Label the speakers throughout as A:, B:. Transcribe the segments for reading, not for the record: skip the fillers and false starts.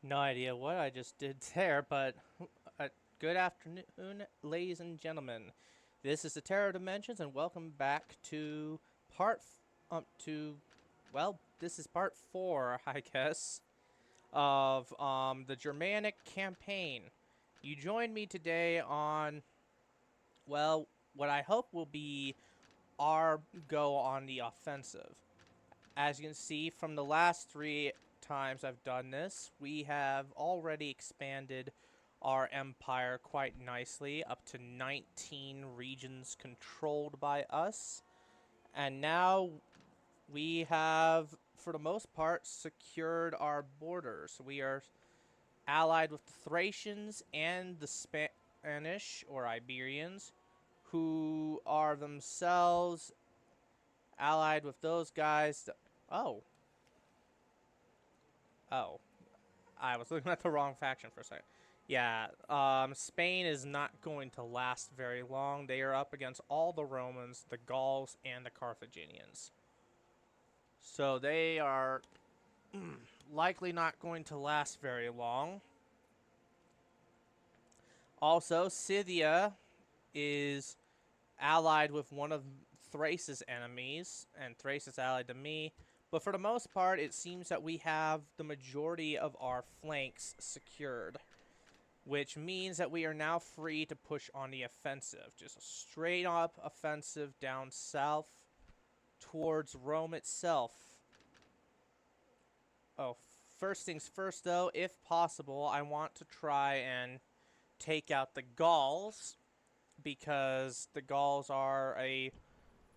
A: No idea what I just did there, but good afternoon, ladies and gentlemen. This is the Terror Dimensions, and welcome back to this is part 4, I guess, of the Germanic campaign. You joined me today on, well, what I hope will be our go on the offensive. As you can see from the last 3 times I've done this, we have already expanded our empire quite nicely up to 19 regions controlled by us. And now we have, for the most part, secured our borders. We are allied with the Thracians and the Spanish or Iberians, who are themselves allied with those guys. Oh, oh, I was looking at the wrong faction for a second. Yeah, Spain is not going to last very long. They are up against all the Romans, the Gauls, and the Carthaginians. So they are likely not going to last very long. Also, Scythia is allied with one of Thrace's enemies, and Thrace is allied to me. But for the most part, it seems that we have the majority of our flanks secured, which means that we are now free to push on the offensive. Just a straight up offensive down south towards Rome itself. Oh, first things first though, if possible, I want to try and take out the Gauls, because the Gauls are a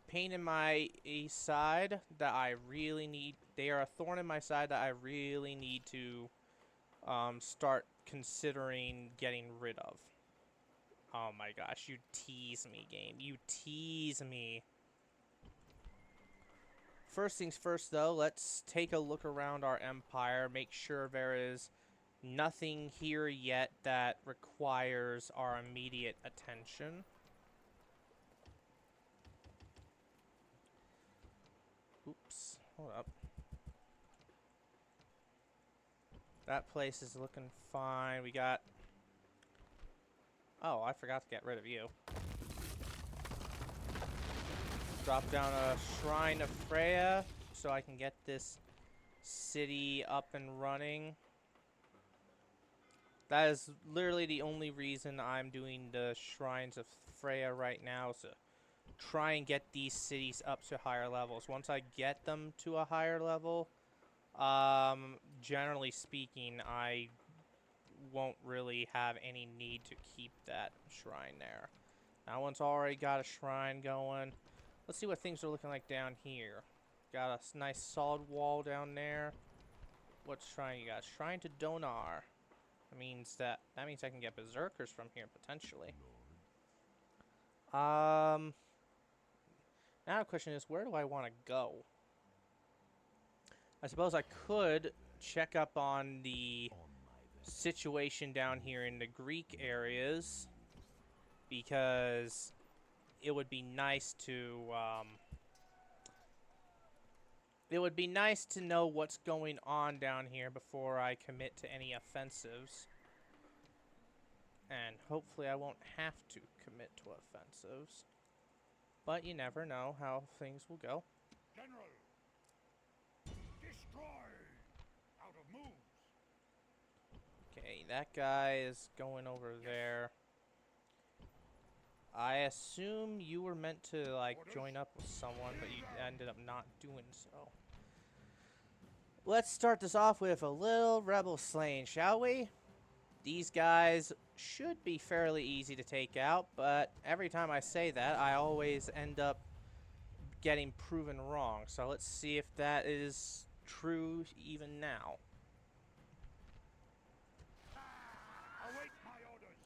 A: pain in my side that I really need. They are a thorn in my side that I really need to start considering getting rid of. Oh my gosh, you tease me, game. You tease me. First things first, though, let's take a look around our empire, make sure there is nothing here yet that requires our immediate attention. Oops, hold up. That place is looking fine. We got... Oh, I forgot to get rid of you. Drop down a Shrine of Freya so I can get this city up and running. That is literally the only reason I'm doing the Shrines of Freya right now, is to try and get these cities up to higher levels. Once I get them to a higher level, generally speaking, I won't really have any need to keep that shrine there. That one's already got a shrine going. Let's see what things are looking like down here. Got a nice solid wall down there. What shrine you got? Shrine to Donar. That means I can get berserkers from here potentially. Now the question is, where do I want to go? I suppose I could check up on the situation down here in the Greek areas, because it would be nice to know what's going on down here before I commit to any offensives. And hopefully I won't have to commit to offensives. But you never know how things will go.
B: General, destroy out of moves.
A: Okay, that guy is going over there. I assume you were meant to, like, join up with someone, but you ended up not doing so. Let's start this off with a little rebel slaying, shall we? These guys should be fairly easy to take out, but every time I say that, I always end up getting proven wrong. So let's see if that is true even now.
B: Await my orders.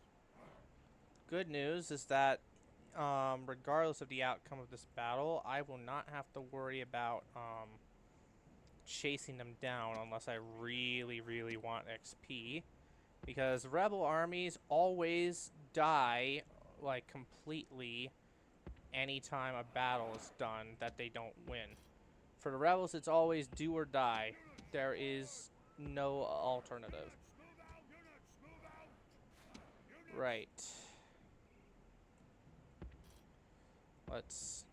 A: Good news is that regardless of the outcome of this battle, I will not have to worry about chasing them down unless I really, really want XP. Because rebel armies always die, like, completely anytime a battle is done that they don't win. For the rebels, it's always do or die. There is no alternative. Right. Let's...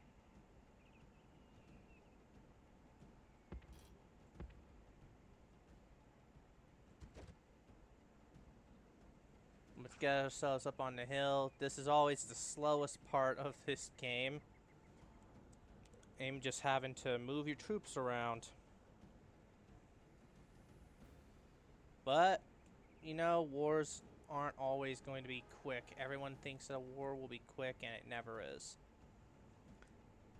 A: Let's get ourselves up on the hill. This is always the slowest part of this game. Just having to move your troops around. But, you know, wars aren't always going to be quick. Everyone thinks that a war will be quick, and it never is.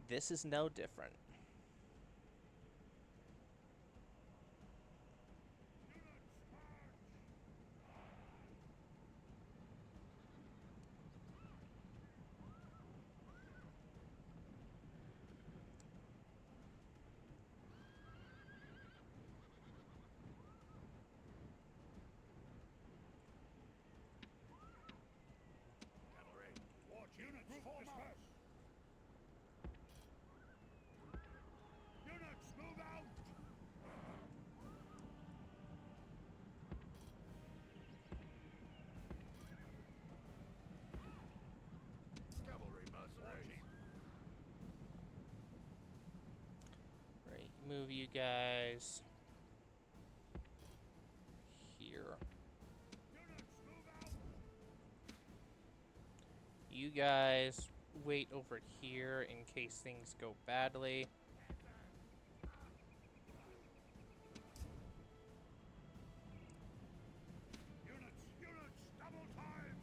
A: This is no different.
B: Watch units form up. Units move out. Cavalry mercenaries.
A: Right, move you guys here.
B: Units move out.
A: You guys wait over here in case things go badly.
B: Units, double time.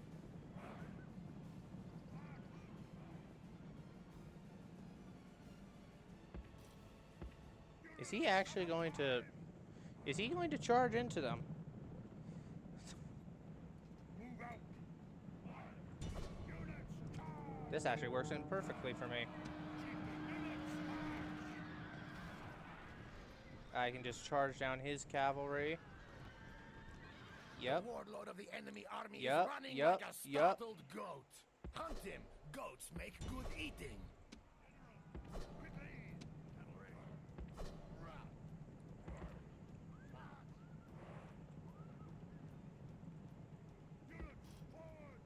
A: Is he actually going to... Is he going to charge into them?
B: Move out. Units, charge.
A: This actually works in perfectly for me. I can just charge down his cavalry. Yep.
C: The warlord of the enemy army
A: Yep,
C: is running
A: yep,
C: like a
A: yep.
C: startled goat. Hunt him. Goats make good eating.
B: Units forward.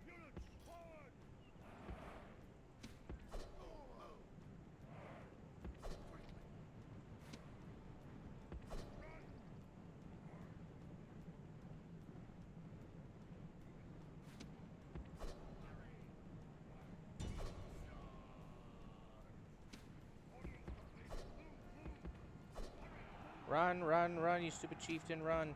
B: Units forward.
A: Run, run, run, you stupid chieftain, run.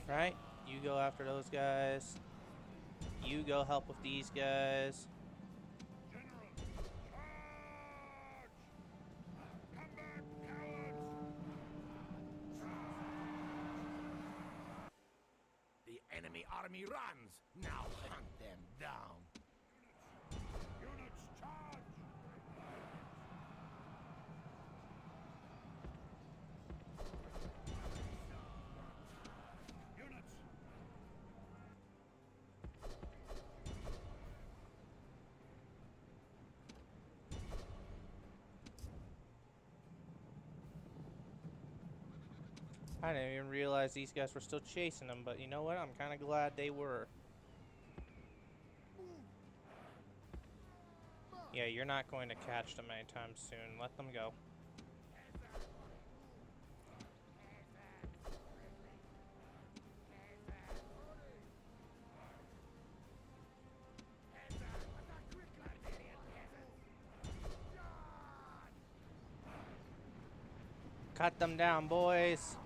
A: Right? You go after those guys. You go help with these guys.
B: General, charge! Come back, cowards!
C: The enemy army runs. Now hunt them down.
B: Units, charge! Units,
A: I didn't even realize these guys were still chasing them, but you know what? I'm kind of glad they were. Yeah, you're not going to catch them anytime soon. Let them go. Cut them down, boys.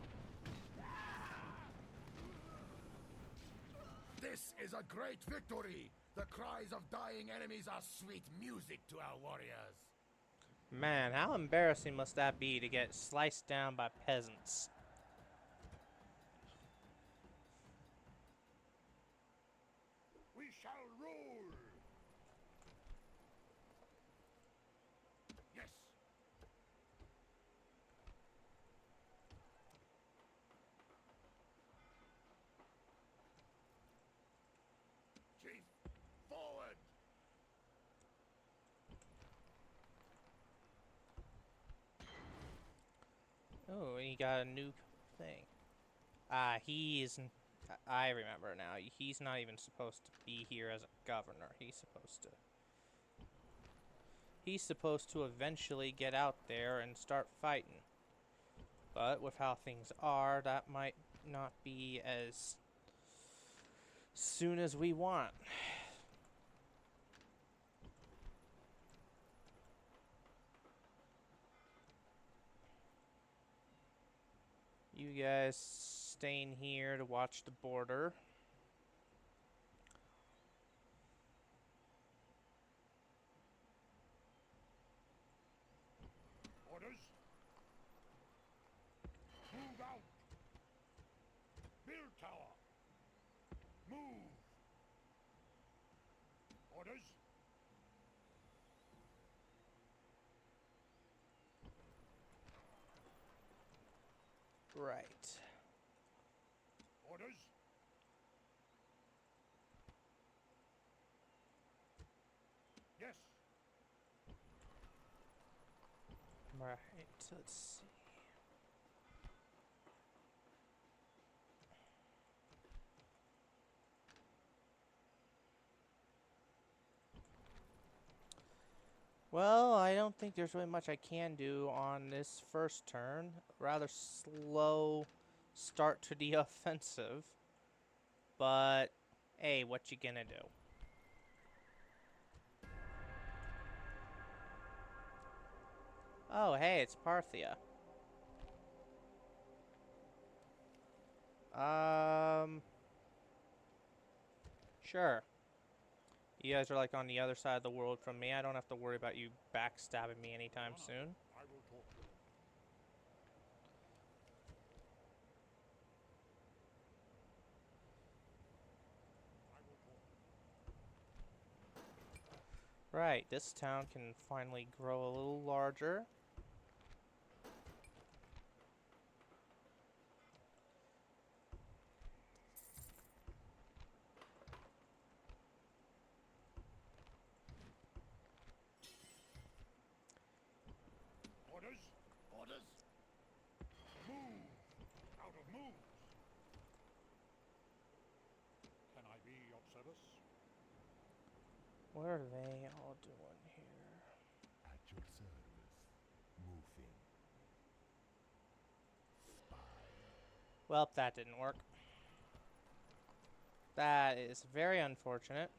C: This is a great victory. The cries of dying enemies are sweet music to our warriors.
A: Man, how embarrassing must that be to get sliced down by peasants?
B: We shall rule.
C: Yes. Chief, forward.
A: Oh, he got a new thing. I remember now. He's not even supposed to be here as a governor. He's supposed to eventually get out there and start fighting. But with how things are, that might not be as soon as we want. You guys staying here to watch the border.
B: Orders. Move out. Build tower. Move. Orders.
A: Right.
B: Orders. Yes.
A: Right. Let's see. Well, I don't think there's really much I can do on this first turn. Rather slow start to the offensive. But, hey, what you gonna do? Oh, hey, it's Parthia. Sure. You guys are like on the other side of the world from me. I don't have to worry about you backstabbing me anytime soon.
B: I will talk to them. I will talk to them.
A: Right, this town can finally grow a little larger.
B: Orders.
C: Orders.
B: Move. Out of moves. Can I be of service?
A: What are they all doing here?
C: At your service. Moving. Spy.
A: Well, that didn't work. That is very unfortunate.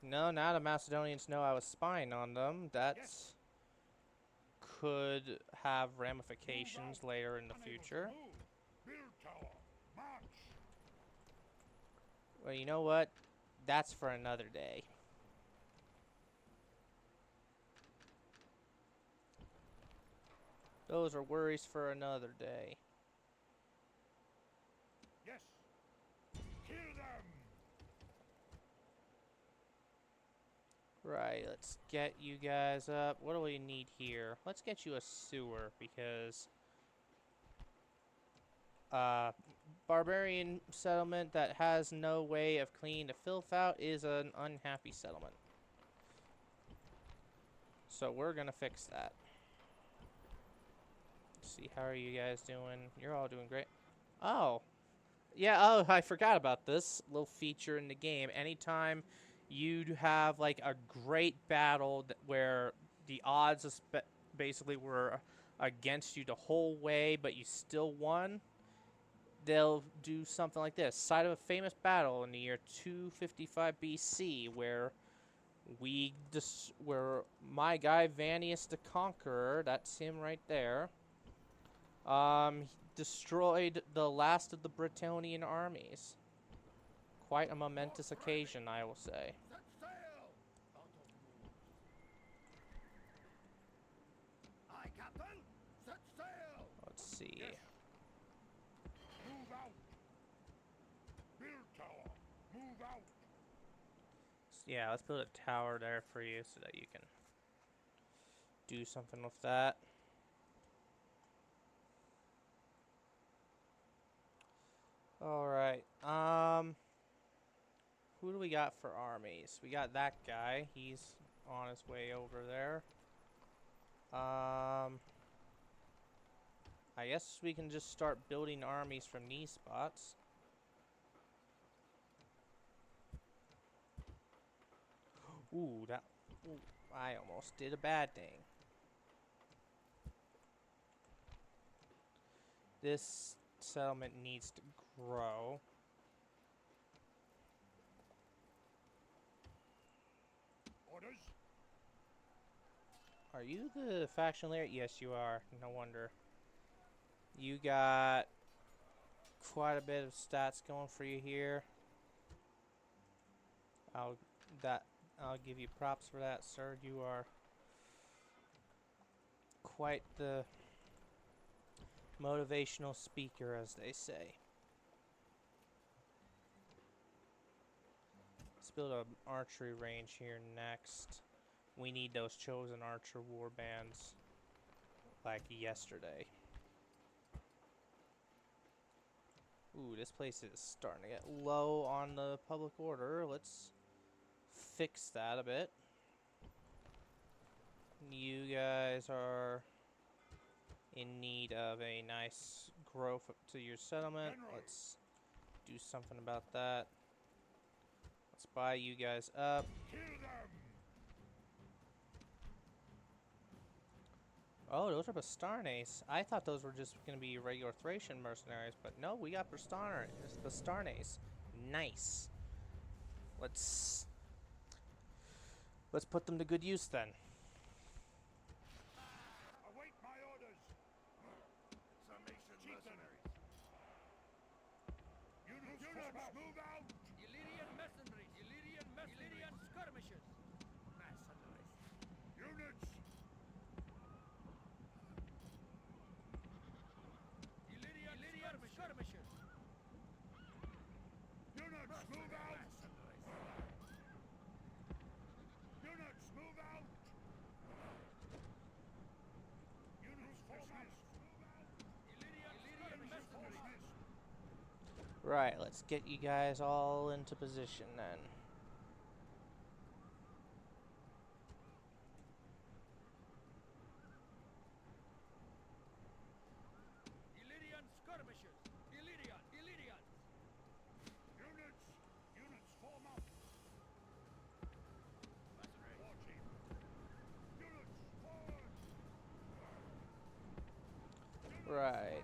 A: No, now the Macedonians know I was spying on them. That
B: Yes.
A: could have ramifications later in the
B: Unable to
A: future.
B: move. Build tower. March.
A: Well, you know what? That's for another day. Those are worries for another day.
B: Yes. Kill them.
A: Right, let's get you guys up. What do we need here? Let's get you a sewer because barbarian settlement that has no way of cleaning the filth out is an unhappy settlement. So we're gonna fix that. Let's see, how are you guys doing? You're all doing great. Oh, yeah, oh, I forgot about this little feature in the game. Anytime you have like a great battle where the odds basically were against you the whole way, but you still won, they'll do something like this. Site of a famous battle in the year 255 BC where where my guy Vanius the Conqueror, that's him right there, he destroyed the last of the Bretonian armies. Quite a momentous occasion, I will say.
C: Set sail! Out of move. Aye, Captain! Set sail!
A: Let's see.
B: Yes. Move out. Build tower. Move out.
A: Yeah, let's build a tower there for you so that you can do something with that. Alright, who do we got for armies? We got that guy. He's on his way over there. I guess we can just start building armies from these spots. Ooh, I almost did a bad thing. This settlement needs to grow.
B: Orders.
A: Are you the faction leader? Yes, you are. No wonder. You got quite a bit of stats going for you here. I'll give you props for that, sir. You are quite the motivational speaker, as they say. Let's build an archery range here next. We need those chosen archer war bands like yesterday. Ooh, this place is starting to get low on the public order. Let's fix that a bit. You guys are in need of a nice growth to your settlement.
B: General.
A: Let's do something about that. Let's buy you guys up.
B: Kill them.
A: Oh, those are Bastarnes. I thought those were just going to be regular Thracian mercenaries, but no, we got Bastarnes. Nice. Let's put them to good use then.
B: Await my orders.
C: Summation
B: Chieftain.
C: mercenaries.
B: Units, move out.
D: Illyrian mercenaries, Illyrian skirmishers.
C: Mercenaries.
B: Units.
D: Illyrian skirmishers.
B: Units, move out.
C: Mercenaries.
B: Units, move out. Units, form out.
D: Illyrian mercenaries.
A: Right, let's get you guys all into position then.
D: Illyrian skirmishers. Illyrians.
B: Units, form up. War chief. Units, forward.
A: Right.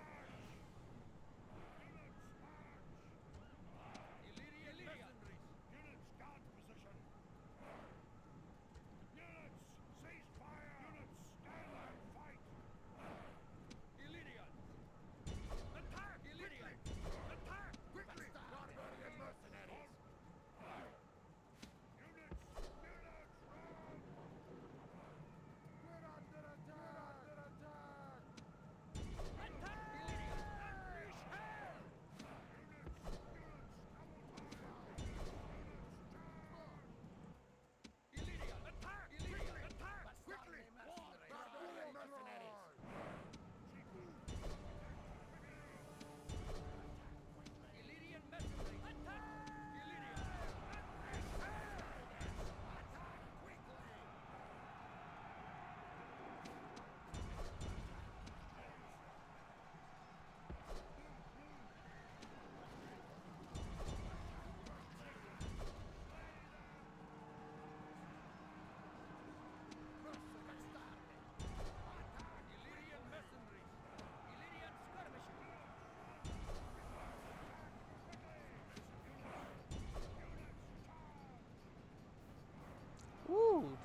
D: Illyrian mercenaries.
B: Units, guard position. Units, cease fire. Units, stand and fight.
D: Illyrians. Attack! Illyrian. Attack!
C: Quickly! Barbarian mercenaries.
B: Units, run.
C: We're under attack! We're under attack!
D: Attack!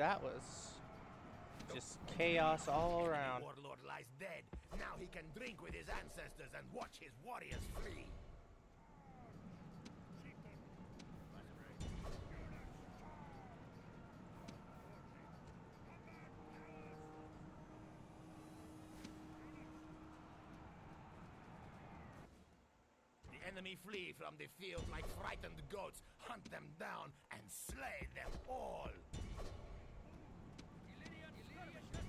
A: that was just chaos all
C: Enemy
A: around.
C: warlord lies dead. Now he can drink with his ancestors and watch his warriors flee. The enemy flee from the field like frightened goats. Hunt them down and slay them all.
D: Illyrian skirmishers.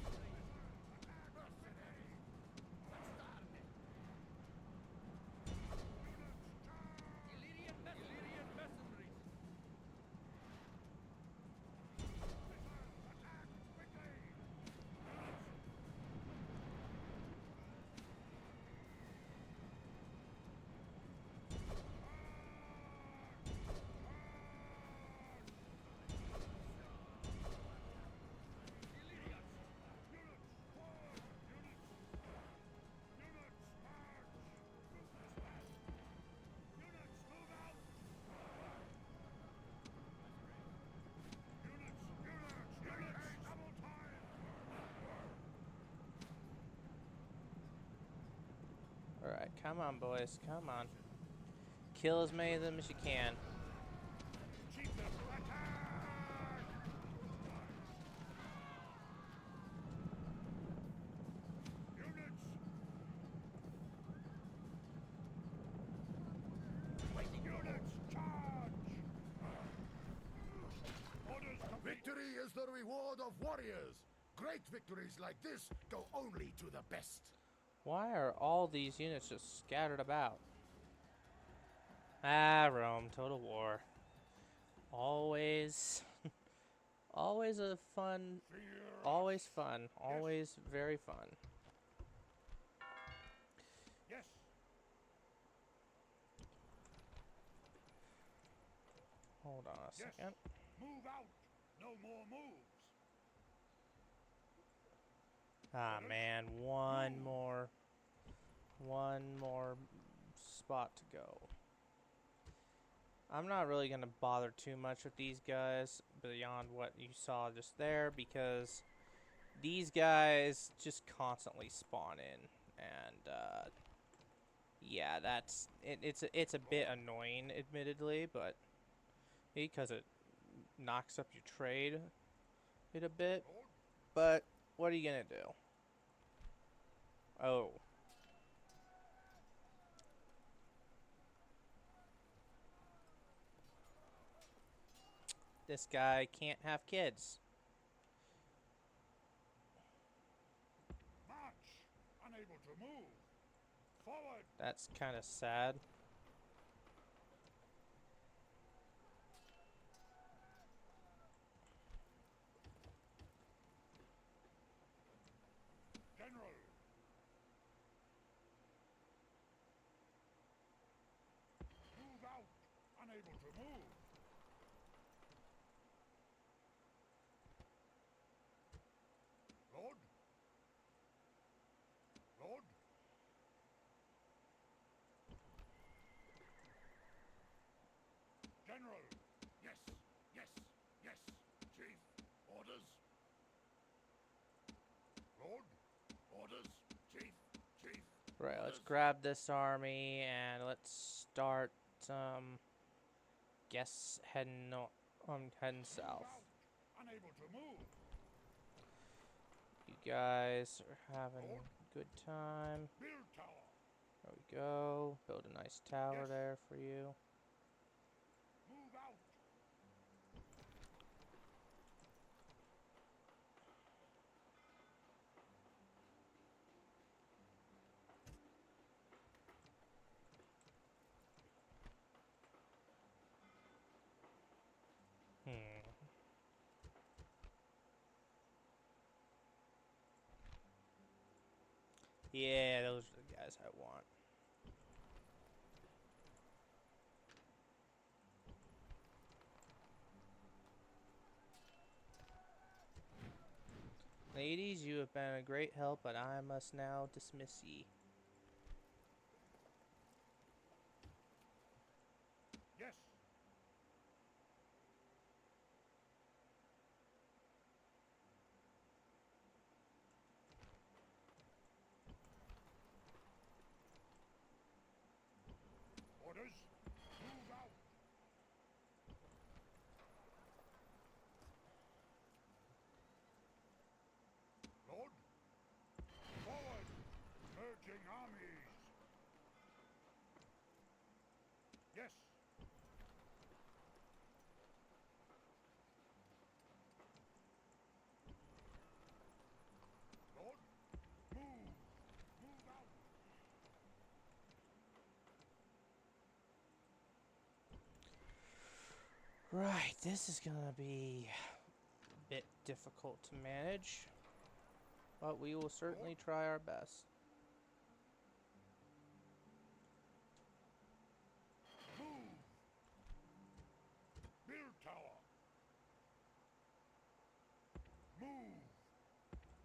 D: Illyrian mercenaries.
A: Alright, come on, boys. Come on. Kill as many of them as you can.
C: Victory is the reward of warriors. Great victories like this go only to the best.
A: Why are all these units just scattered about? Ah, Rome, total war. Always, always a fun, always fun, always very fun.
B: Yes.
A: Hold on a
B: Yes.
A: second.
B: Move out. No more moves.
A: Ah, man, one more spot to go. I'm not really gonna bother too much with these guys beyond what you saw just there, because these guys just constantly spawn in, and yeah, that's it. It's a bit annoying, admittedly, but because it knocks up your trade it a bit. But what are you gonna do? Oh. This guy can't have kids.
B: March. Unable to move. Forward.
A: That's kind of sad.
B: General. Move out. Unable to move. Lord. Lord. General.
C: Yes, yes, yes. Chief, orders.
B: Lord.
C: Orders. Chief, chief.
A: Right, let's
C: orders.
A: grab this army and let's start guess heading heading
B: Move
A: south.
B: out. Unable to move.
A: You guys are having a good time.
B: Build tower.
A: There we go. Build a nice tower
B: Yes.
A: there for you.
B: Move out.
A: Yeah, those are the guys I want. Ladies, you have been a great help, but I must now dismiss ye.
B: Yes. Yes. Lord, move. Move out.
A: Right, this is gonna be a bit difficult to manage, but we will certainly try our best.
B: Move. Build tower. Move.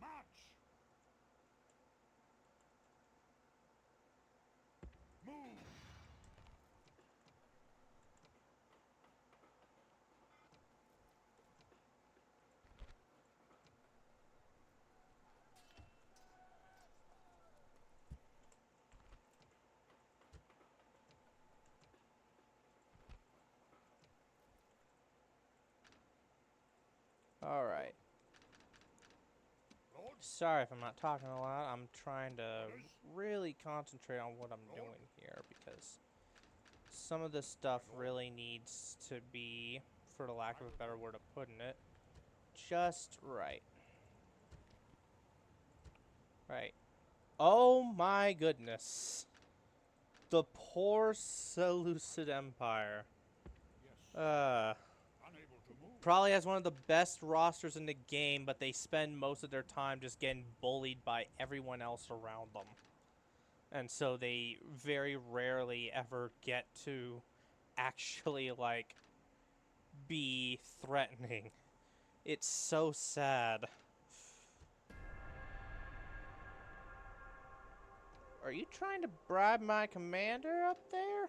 B: March. Move.
A: Alright.
B: Lord,
A: Sorry if I'm not talking a lot. I'm trying to
B: Orders?
A: really concentrate on what I'm
B: Lord?
A: doing here because some of this stuff really needs to be, for the lack of a better word of putting it, just right. Right. Oh my goodness. The poor Seleucid Empire.
B: yes. Unable to move.
A: Probably has one of the best rosters in the game, but they spend most of their time just getting bullied by everyone else around them. And so they very rarely ever get to actually, like, be threatening. It's so sad. Are you trying to bribe my commander up there?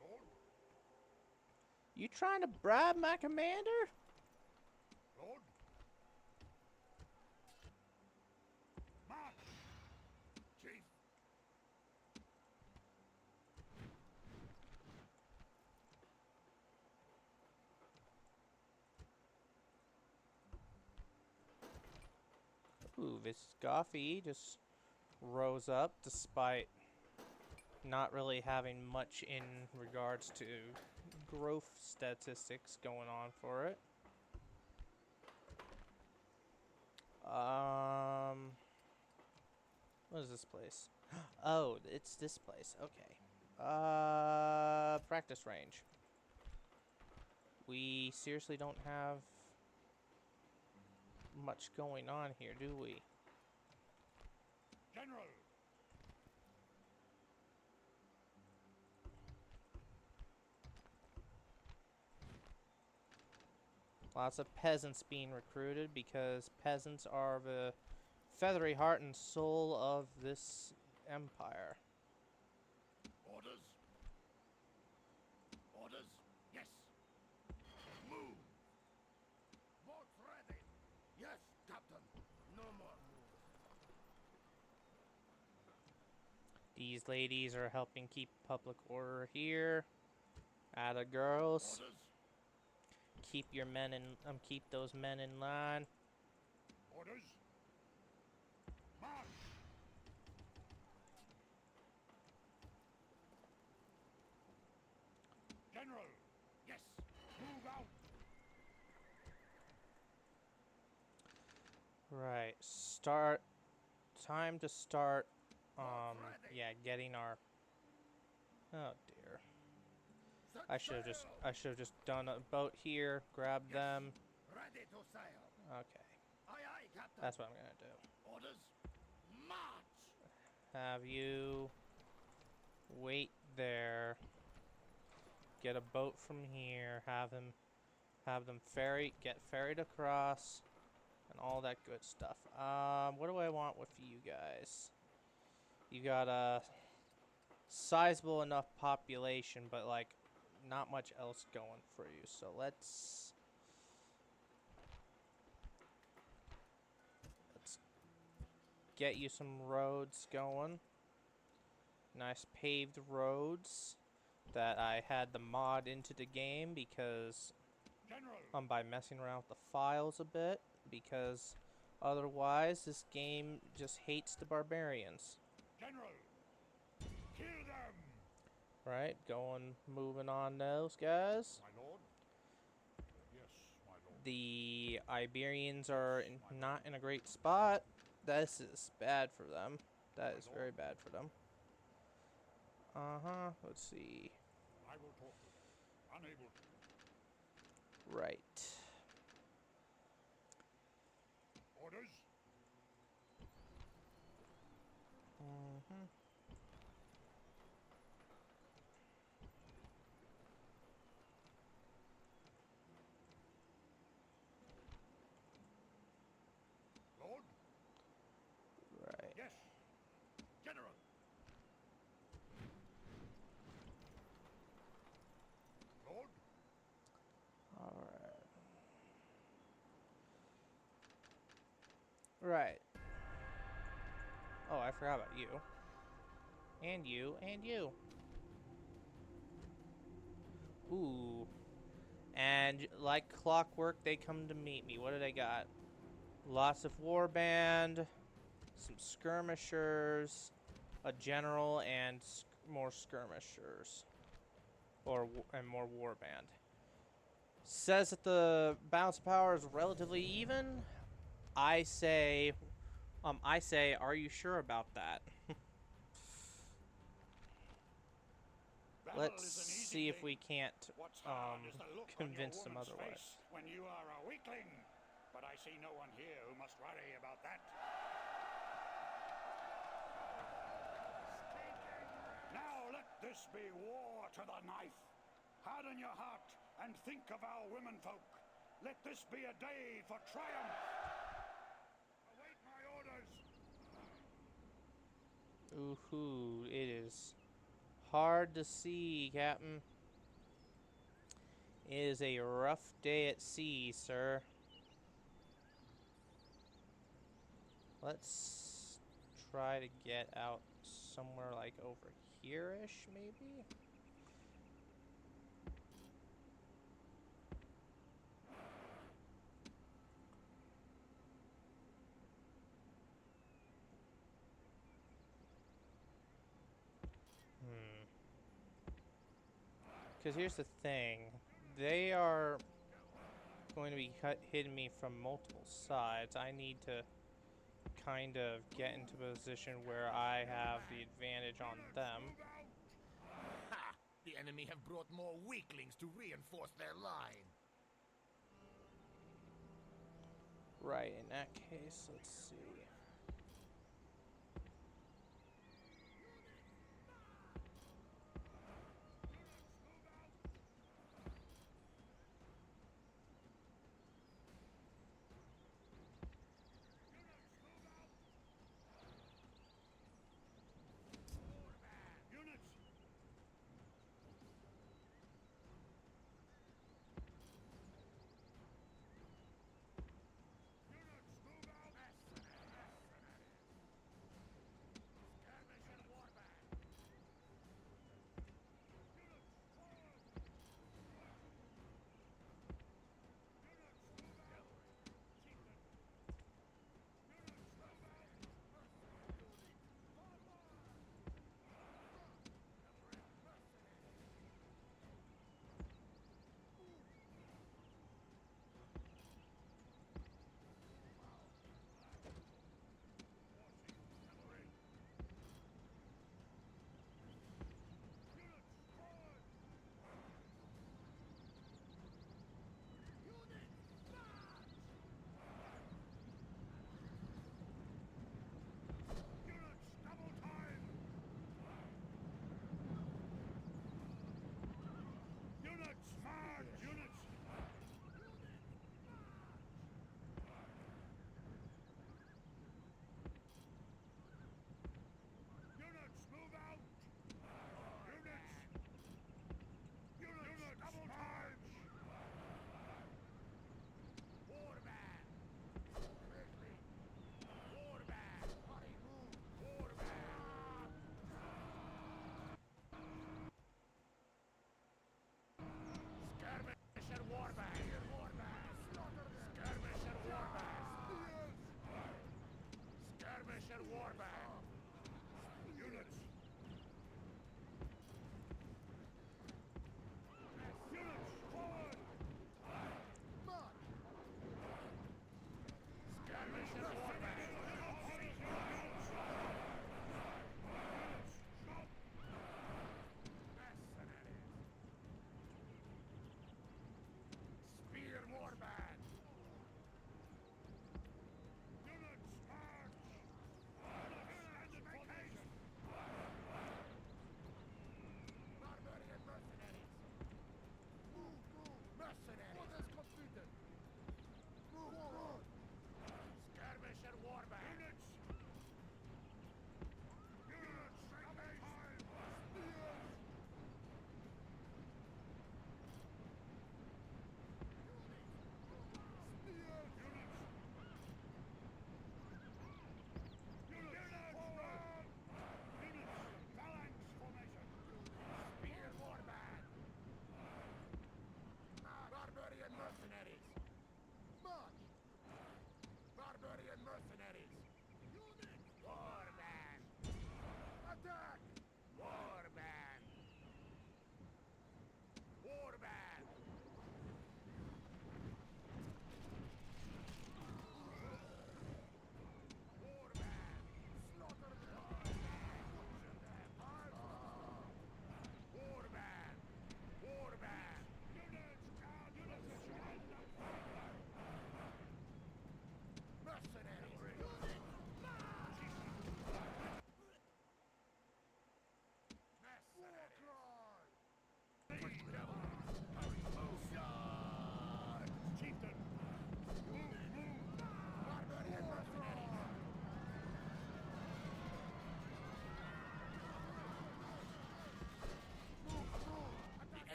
B: Lord,
A: You trying to bribe my commander?
B: Lord. March. Chief.
A: Ooh, Viscoffy just rose up despite not really having much in regards to growth statistics going on for it. What is this place? Oh, it's this place. Okay. Practice range. We seriously don't have much going on here, do we?
B: General.
A: Lots of peasants being recruited because peasants are the feathery heart and soul of this empire.
C: Orders? Orders? Yes. Move. Boats ready. Yes, Captain. No more move.
A: These ladies are helping keep public order here. Atta girls.
C: Orders?
A: Keep your men in keep those men in line.
B: Orders. March. General.
C: Yes.
B: Move out.
A: Right. Start. Time to start. Yeah, getting our. Oh dear.
C: Set
A: I should have just done a boat here. Grabbed them.
C: Ready to sail.
A: Okay.
C: Aye, aye, Captain.
A: That's what I'm gonna do.
C: Orders? March.
A: Have you wait there. Get a boat from here. Have them get ferried across, and all that good stuff. What do I want with you guys? You got a sizable enough population, but like not much else going for you. So let's get you some roads going. Nice paved roads that I had the mod into the game because
B: General.
A: by messing around with the files a bit, because otherwise this game just hates the barbarians.
B: General. Kill them.
A: Right, moving on those guys.
B: My lord? Yes, my lord.
A: The Iberians are not in a great spot. This is bad for them. That is very bad for them. Let's see.
B: I will talk to them. Unable to.
A: Right.
B: Orders? Lord?
A: Right.
B: Yes. General. Lord?
A: Alright. Right. Oh, I forgot about you. And you, and you. Ooh. And like clockwork, they come to meet me. What do they got? Lots of warband, some skirmishers, a general, and more skirmishers. And more warband. Says that the balance of power is relatively even. I say, are you sure about that?
B: Battle
A: Let's
B: is an easy
A: see if
B: thing.
A: we can't
B: What's hard is the look on your
A: convince them
B: woman's
A: otherwise.
B: face when you are a weakling. But I see no one here who must worry about that. Now let this be war to the knife. Harden your heart and think of our womenfolk. Let this be a day for triumph. Await my orders.
A: Ooh, it is hard to see, Captain. It is a rough day at sea, sir. Let's try to get out somewhere like over here-ish, maybe? Because here's the thing. They are going to be hitting me from multiple sides. I need to kind of get into a position where I have the advantage on them.
C: Ha! The enemy have brought more weaklings to reinforce their line.
A: Right, in that case, let's see.
B: Units! Units, move out!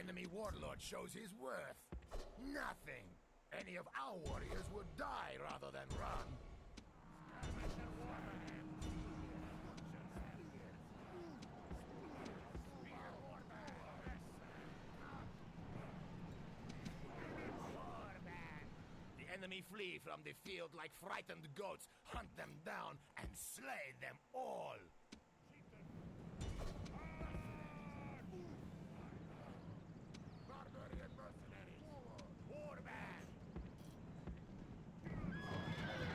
C: enemy warlord shows his worth. Nothing. Any of our warriors would die rather than run. The enemy flee from the field like frightened goats. Hunt them down and slay them all. Barbarian mercenaries. Warband.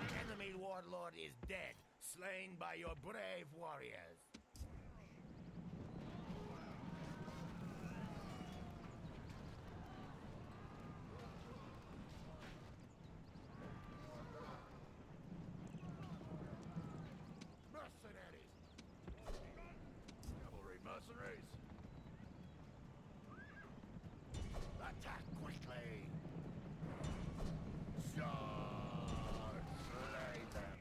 C: The enemy warlord is dead, slain by your brave warriors. Mercenaries! Cavalry mercenaries! Attack quickly! Charge! Slay them!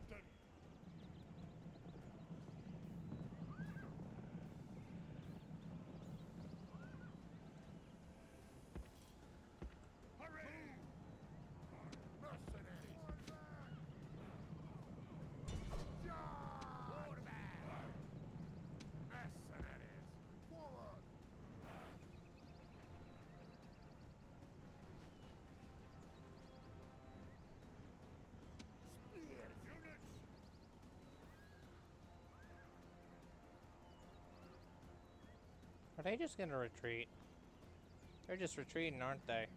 C: Hurry! Mercenaries! Charge! Mercenaries! Forward! Spears! Units!
A: Are they just gonna retreat? They're just retreating, aren't they?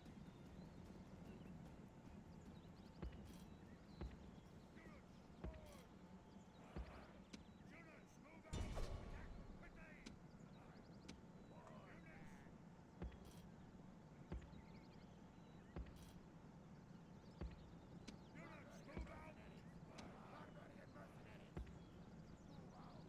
B: Units, move out! Attack quickly! Units, move out!
C: Barbarian mercenaries! Move out!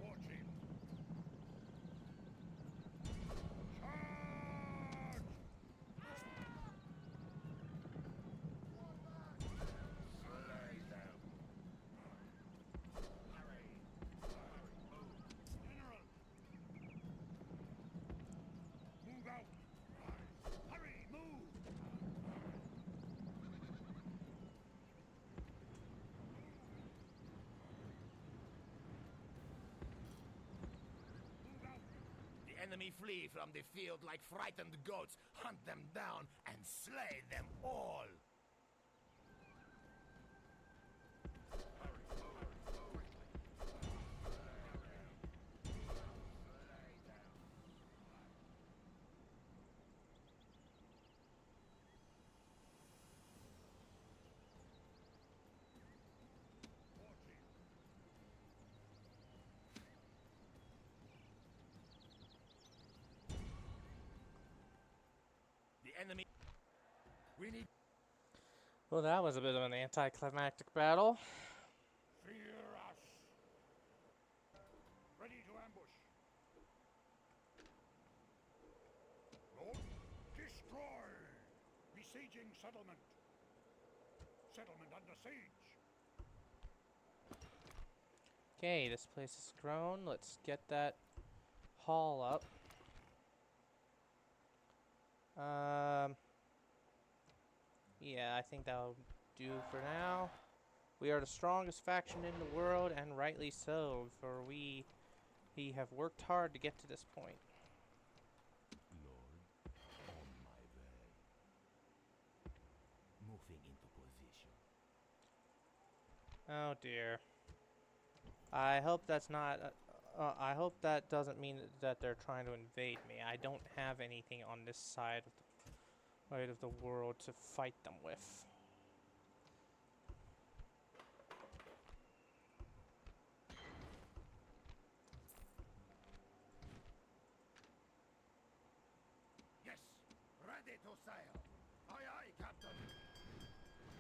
B: War chief! Charge!
C: Slay them! Hurry!
B: General! Move out! Hurry, move! Move out!
C: The enemy flee from the field like frightened goats. Hunt them down and slay them all.
B: War chief!
C: The enemy. We need.
A: Well, that was a bit of an anticlimactic battle.
B: Fear us! Ready to ambush! Lord, destroy! Besieging settlement! Settlement under siege!
A: Okay, this place has grown. Let's get that hall up. Yeah, I think that'll do for now. We are the strongest faction in the world, and rightly so, for we have worked hard to get to this point.
C: Lord, on my way. Moving into position.
A: Oh dear. I hope that's not. I hope that doesn't mean that they're trying to invade me. I don't have anything on this side of the world to fight them with.
C: Yes, ready to sail. Aye, aye, Captain.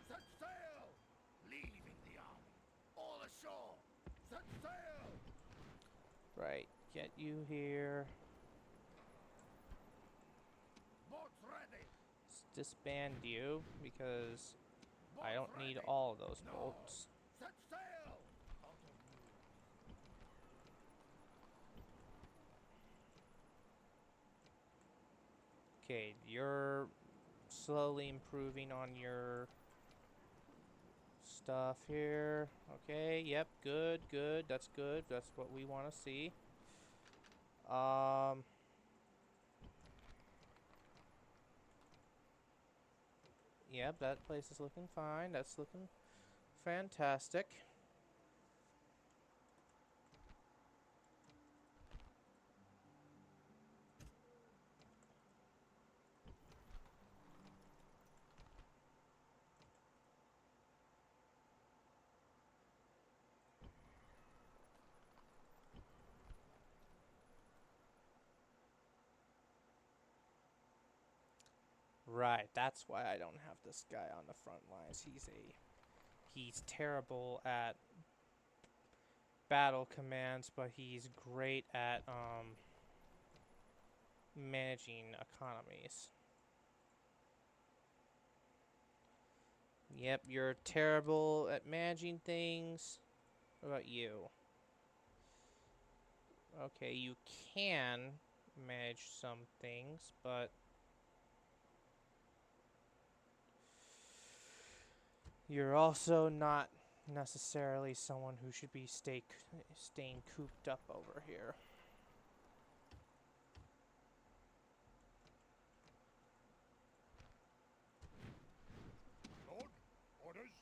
C: Set sail. Leaving the army. All ashore. Set sail.
A: Right, get you here. disband you because I
C: Boats
A: don't need
C: ready.
A: all of those
C: No.
A: bolts.
C: Set sail! Out of move.
A: Okay, you're slowly improving on your stuff here. Okay, yep, good, good. That's good. That's what we want to see. Um, yep, that place is looking fine. That's looking fantastic. Right, that's why I don't have this guy on the front lines. He's terrible at battle commands, but he's great at managing economies. Yep, you're terrible at managing things. What about you? Okay, you can manage some things, but you're also not necessarily someone who should be staying cooped up over here.
B: Lord, orders.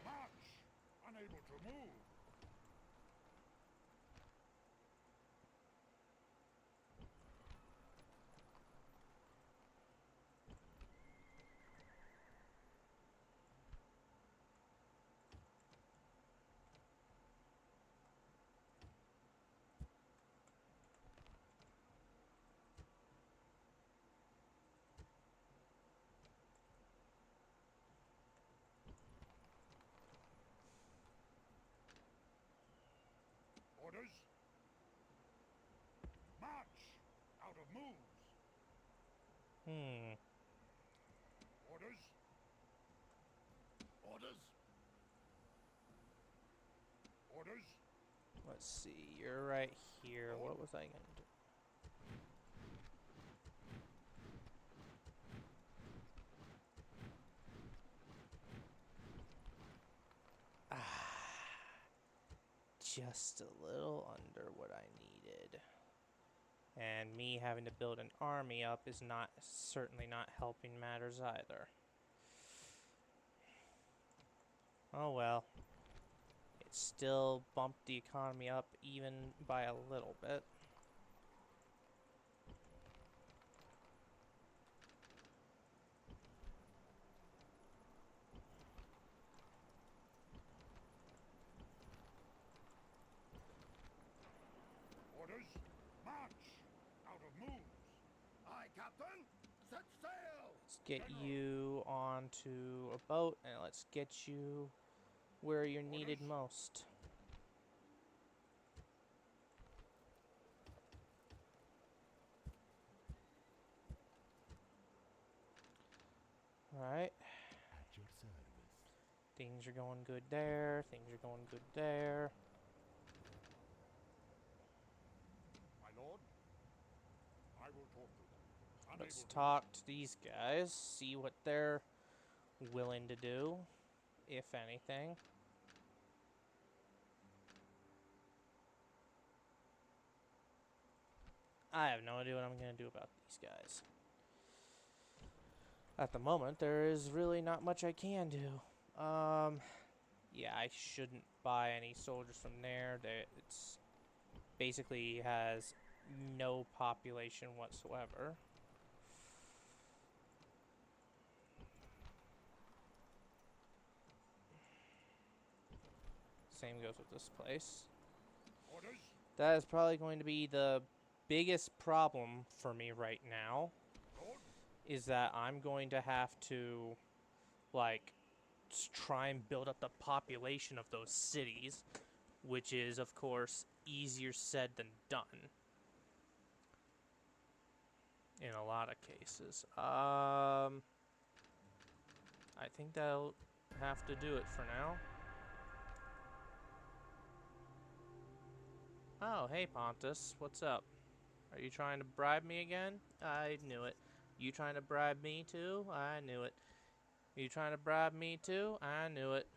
B: March! Unable to move. Orders. March! Out of moves.
A: Hmm.
B: Orders.
C: Orders.
B: Orders.
A: Let's see. You're right here.
B: Lord.
A: What was I gonna do? Just a little under what I needed. And me having to build an army up is certainly not helping matters either. Oh well. It still bumped the economy up even by a little bit.
B: Orders. March! Out of moves.
C: Aye, Captain. Set sail!
A: Let's get
B: General.
A: you onto a boat and let's get you where you're needed
B: Orders.
A: most. Alright.
C: At your service.
A: Things are going good there. Things are going good there.
B: My lord. I will talk to them.
A: Let's
B: Unable to
A: talk to these guys, see what they're willing to do, if anything. I have no idea what I'm going to do about these guys. At the moment, there is really not much I can do. Yeah, I shouldn't buy any soldiers from there. It's basically has no population whatsoever. Same goes with this place.
B: Orders.
A: That is probably going to be the biggest problem for me right now,
B: Lord.
A: is that I'm going to have to, like, try and build up the population of those cities, which is, of course, easier said than done. in a lot of cases. I think that'll have to do it for now. Oh, hey Pontus, what's up? Are you trying to bribe me again? I knew it. You trying to bribe me too? I knew it. You trying to bribe me too? I knew it.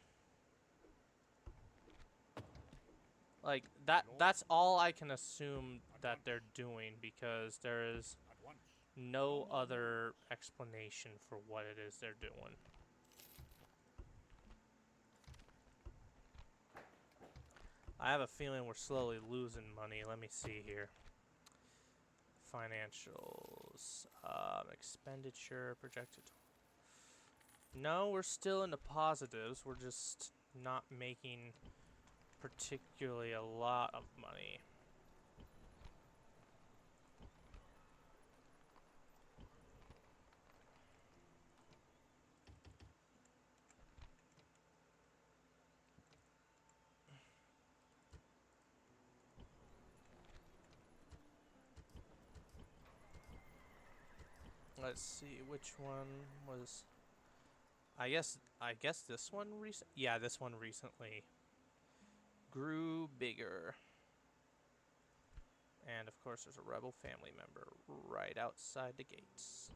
A: Like, that's all I can assume that they're doing, because there is
B: At once.
A: no other explanation for what it is they're doing. I have a feeling we're slowly losing money. Let me see here. Financials. Expenditure projected. No, we're still in the positives. We're just not making particularly a lot of money. Let's see, which one was... I guess this one recent. Yeah, this one recently grew bigger. And of course, there's a rebel family member right outside the gates.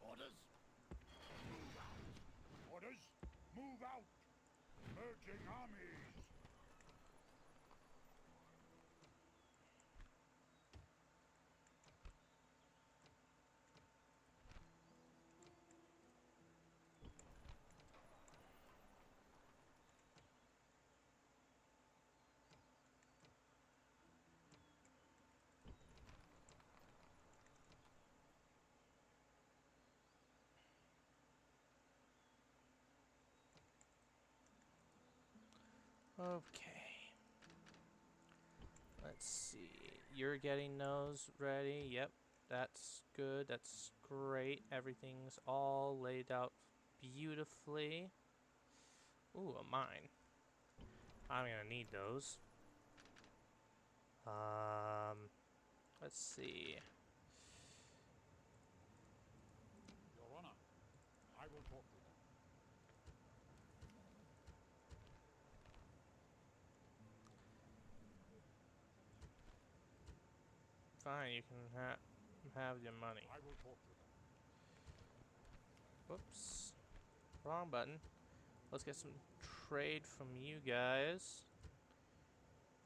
C: Orders? Move out.
B: Orders, move out. Merging armies.
A: Okay. Let's see. You're getting those ready. Yep. That's good. That's great. Everything's all laid out beautifully. Ooh, a mine. I'm gonna need those. Let's see.
B: Your Honor, I will talk to them.
A: Fine, you can have your money.
B: I will talk to them.
A: Whoops. Wrong button. Let's get some trade from you guys.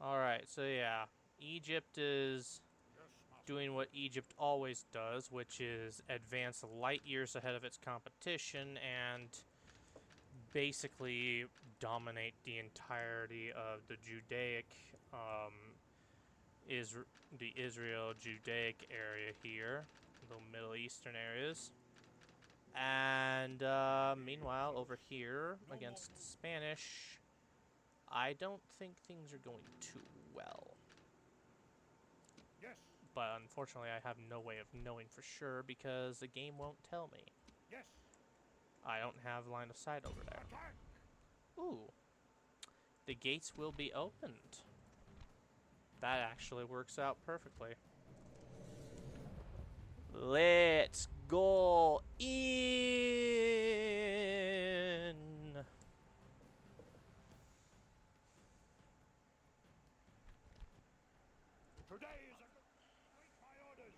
A: Alright, so yeah. Egypt is
B: Yes, master.
A: doing what Egypt always does, which is advance light years ahead of its competition and basically dominate the entirety of the Judaic, the Israel Judaic area here, the Middle Eastern areas. And meanwhile, over here against the Spanish, I don't think things are going too well.
B: Yes,
A: But unfortunately, I have no way of knowing for sure because the game won't tell me.
B: yes.
A: I don't have line of sight over there.
B: Attack.
A: Ooh. The gates will be opened. That actually works out perfectly. Let's go in.
B: Today is a good... Wait my orders.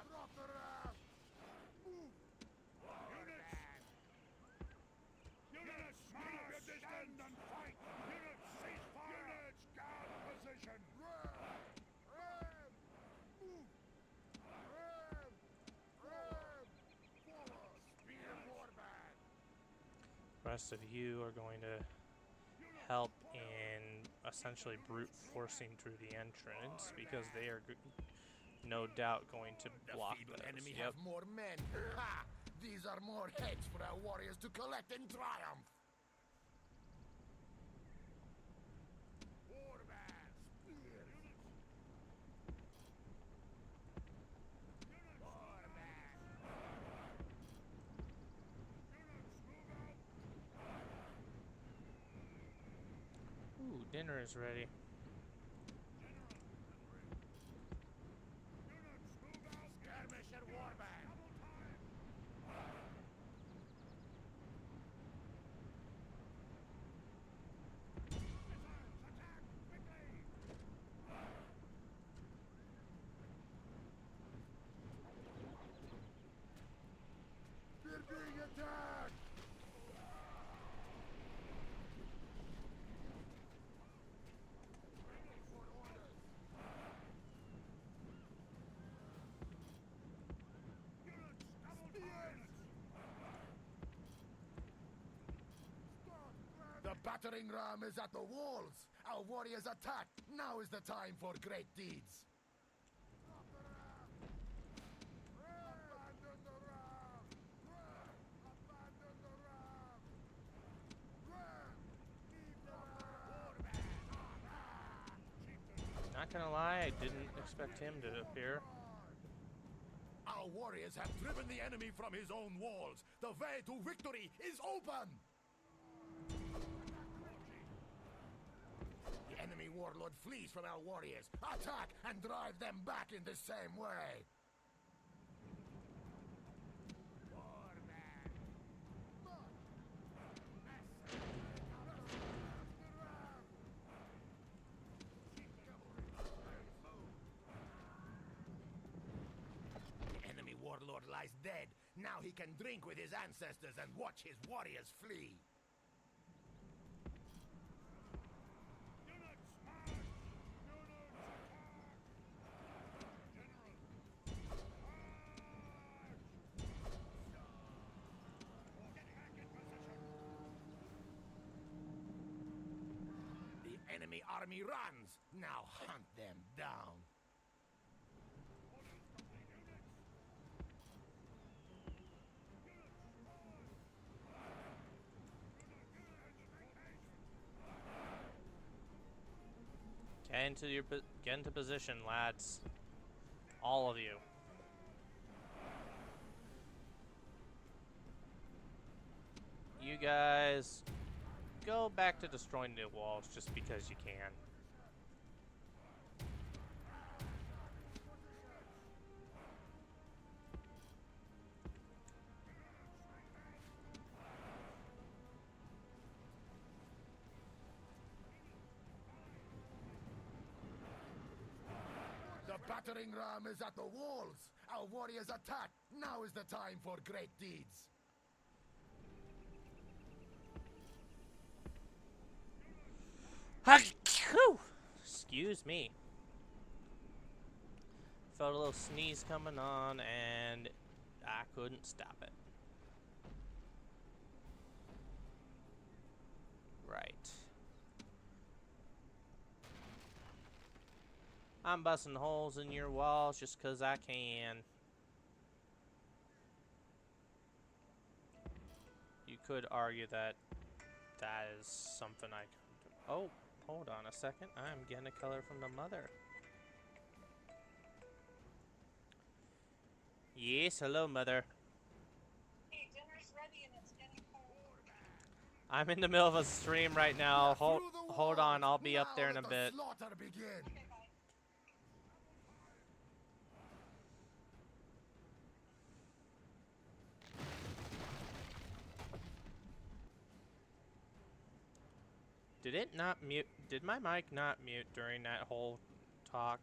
C: Drop the ram! Move!
B: Units! Units, keep your distance and fight! Units, cease fire! Units, guard position!
C: Ram! Ram! Move! Ram! Ram! Forward! Spear warband!
A: The rest of you are going to help in essentially brute forcing through the entrance because they are no doubt going to block
C: The feeble
A: those.
C: enemy
A: Yep.
C: have more men. Ha! These are more heads for our warriors to collect in triumph. Warband! Spears!
B: Units, move out!
A: Dinner is ready.
C: Skirmish and warband. We're being attacked! The battering ram is at the walls! Our warriors attack! Now is the time for great deeds! Abandon the ram! Run! Abandon the ram! Run! Leave the ram!
A: Not gonna lie, I didn't expect him to appear.
C: Our warriors have driven the enemy from his own walls! The way to victory is open! The enemy warlord flees from our warriors. Attack and drive them back in the same way. The enemy warlord lies dead. Now he can drink with his ancestors and watch his warriors flee. The enemy army runs. Now hunt them down.
A: Get into position, lads. All of you. You guys go back to destroying the walls just because you can.
C: The battering ram is at the walls. Our warriors attack. Now is the time for great deeds.
A: Excuse me. Felt a little sneeze coming on and I couldn't stop it. Right. I'm busting holes in your walls just 'cause I can. You could argue that that is something I can do. Oh, hold on a second. I'm getting a color from the mother. Yes, hello, mother.
E: Hey, dinner's ready and it's getting cold.
A: I'm in the middle of a stream right now.
C: Through the
A: Hold on,
C: walls.
A: I'll be up there in
C: Now
A: a
C: let
A: bit.
C: the slaughter begin.
E: Okay, bye.
A: Did it not mute? Did my mic not mute during that whole talk?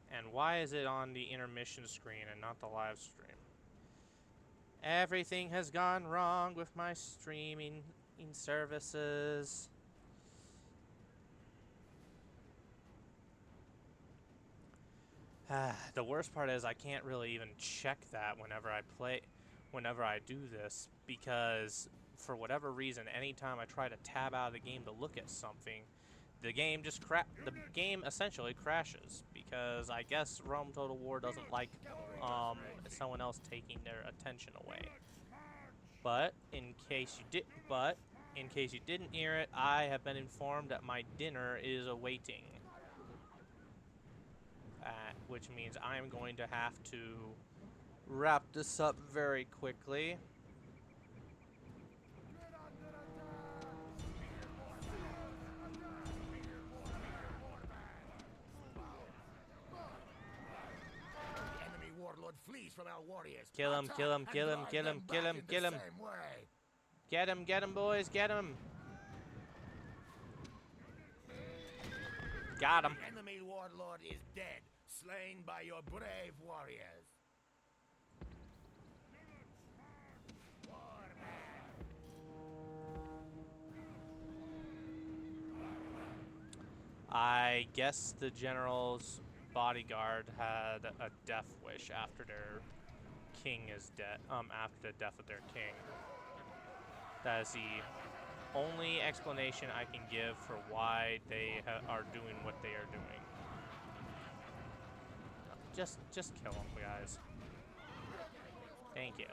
A: And why is it on the intermission screen and not the live stream? Everything has gone wrong with my streaming services. The worst part is I can't really even check that whenever I do this, because for whatever reason, anytime I try to tab out of the game to look at something, the game essentially crashes, because I guess Rome Total War doesn't like someone else taking their attention away. But in case you didn't hear it, I have been informed that my dinner is awaiting. Which means I'm going to have to wrap this up very quickly.
C: lifeblood flees from our warriors.
A: Kill him,
C: Attack
A: kill him,
C: and
A: kill him,
C: drive
A: kill him,
C: them
A: kill
C: back
A: him,
C: in
A: kill
C: the
A: him.
C: same way.
A: Get him, boys, get him. Got him.
C: The enemy warlord is dead, slain by your brave warriors.
A: I guess the general's bodyguard had a death wish after their king is dead. After the death of their king. That is the only explanation I can give for why they are doing what they are doing. Just kill them, guys. Thank you.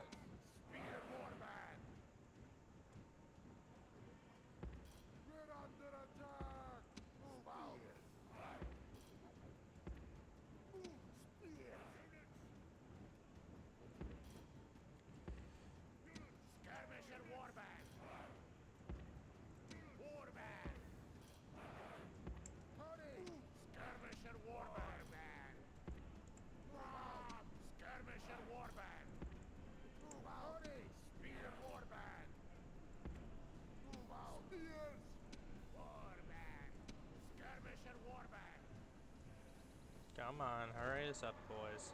A: Come on, hurry this up, boys.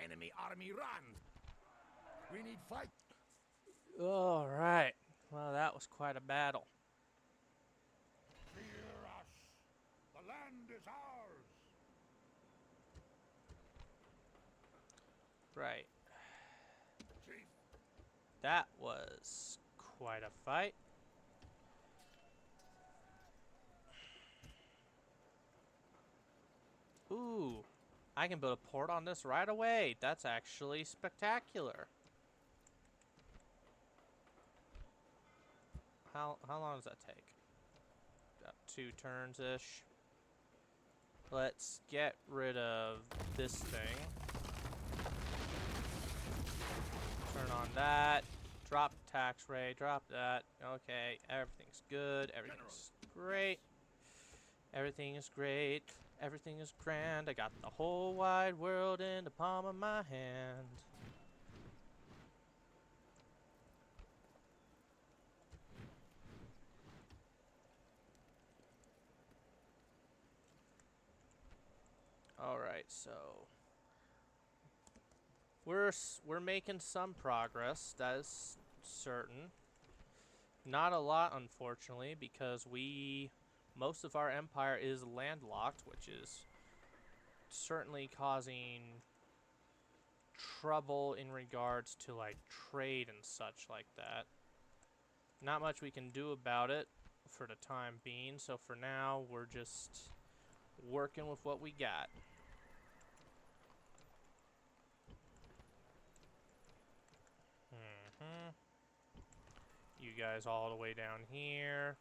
C: Enemy army runs. We need fight.
A: All right. Well, that was quite a battle.
B: Fear us. The land is ours.
A: Right.
C: Chief.
A: That was quite a fight. Ooh, I can build a port on this right away. That's actually spectacular. How long does that take? About 2 turns-ish. Let's get rid of this thing. Turn on that. Drop tax rate. Drop that. Okay, everything's good. Everything's great. Everything is great. Everything is grand. I got the whole wide world in the palm of my hand. Alright, so we're making some progress, that is certain. Not a lot, unfortunately, because most of our empire is landlocked, which is certainly causing trouble in regards to like trade and such like that. Not much we can do about it for the time being, so for now we're just working with what we got. You guys all the way down here.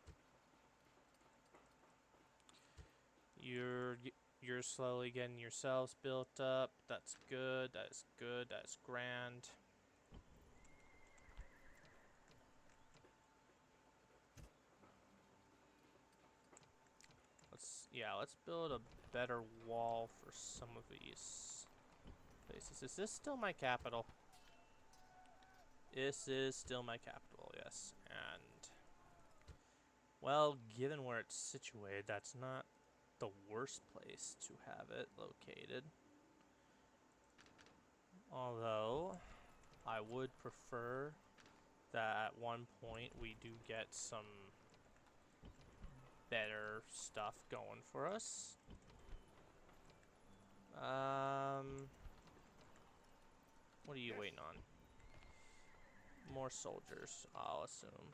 A: You're slowly getting yourselves built up. That's good. That is good. That is grand. Let's build a better wall for some of these places. Is this still my capital? This is still my capital, yes. And, well, given where it's situated, that's not the worst place to have it located. Although, I would prefer that at one point we do get some better stuff going for us. What are you waiting on? More soldiers, I'll assume.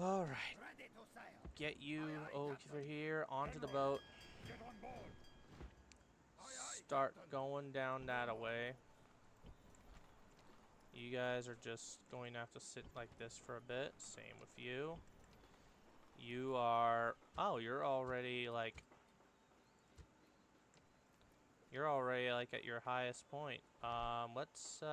A: All right,
C: Ready to sail.
A: get you
C: Aye, aye,
A: over
C: Captain.
A: here onto the
B: General.
A: boat.
B: Get on board.
C: Aye,
A: Start
C: Captain.
A: going down that away. You guys are just going to have to sit like this for a bit. Same with you. You are... Oh, you're already like... You're already like at your highest point. Let's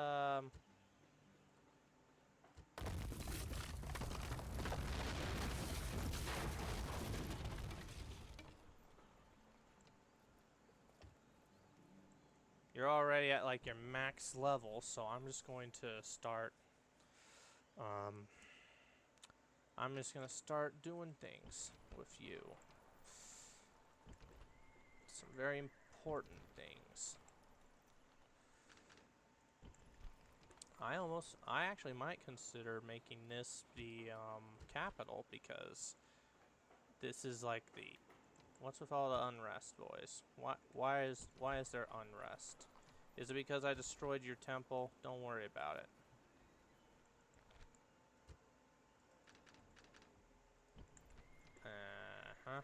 A: you're already at like your max level, so I'm just going to start um I'm just going to start doing things with you. Some very important things. I actually might consider making this the capital, because this is like the, what's with all the unrest, boys? Why is there unrest? Is it because I destroyed your temple? Don't worry about it. Uh-huh.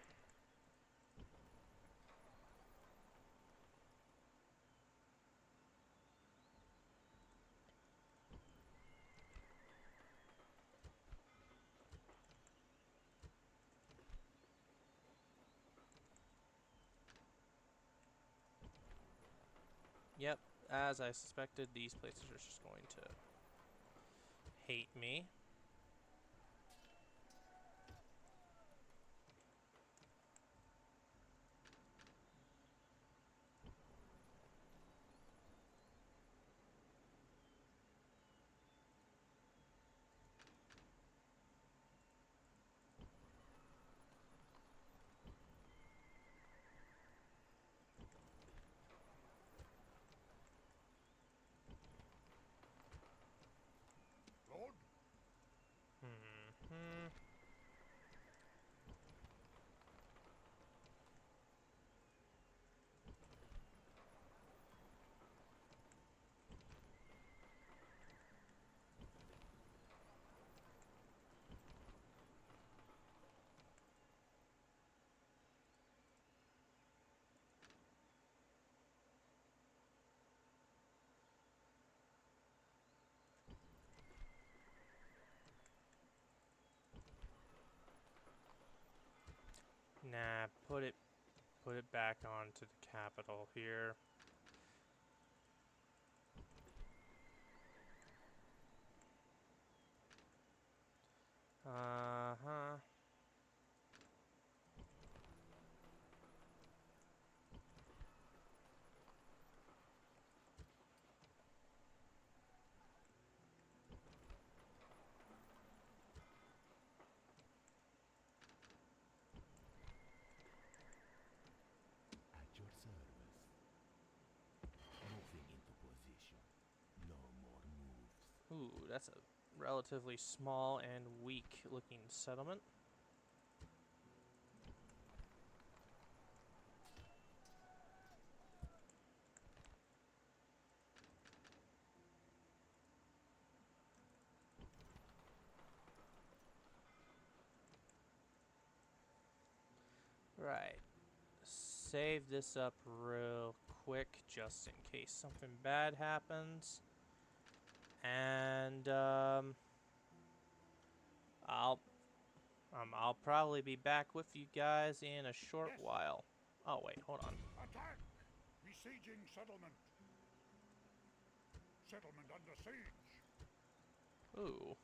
A: Yep, as I suspected, these places are just going to hate me.
B: Lord,
A: Hmm. Nah, put it back onto the capital here. Uh-huh.
C: At your service. Moving into position. No more moves.
A: Ooh, that's a relatively small and weak looking settlement. Right. Save this up real quick just in case something bad happens. And I'll probably be back with you guys in a short
B: yes.
A: while. Oh wait, hold on.
B: Attack! Besieging settlement. Settlement under siege.
A: Ooh.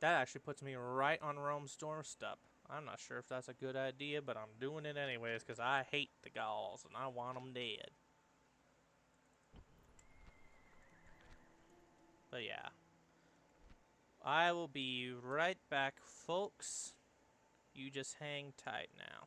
A: That actually puts me right on Rome's doorstep. I'm not sure if that's a good idea, but I'm doing it anyways because I hate the Gauls and I want them dead. But yeah. I will be right back, folks. You just hang tight now.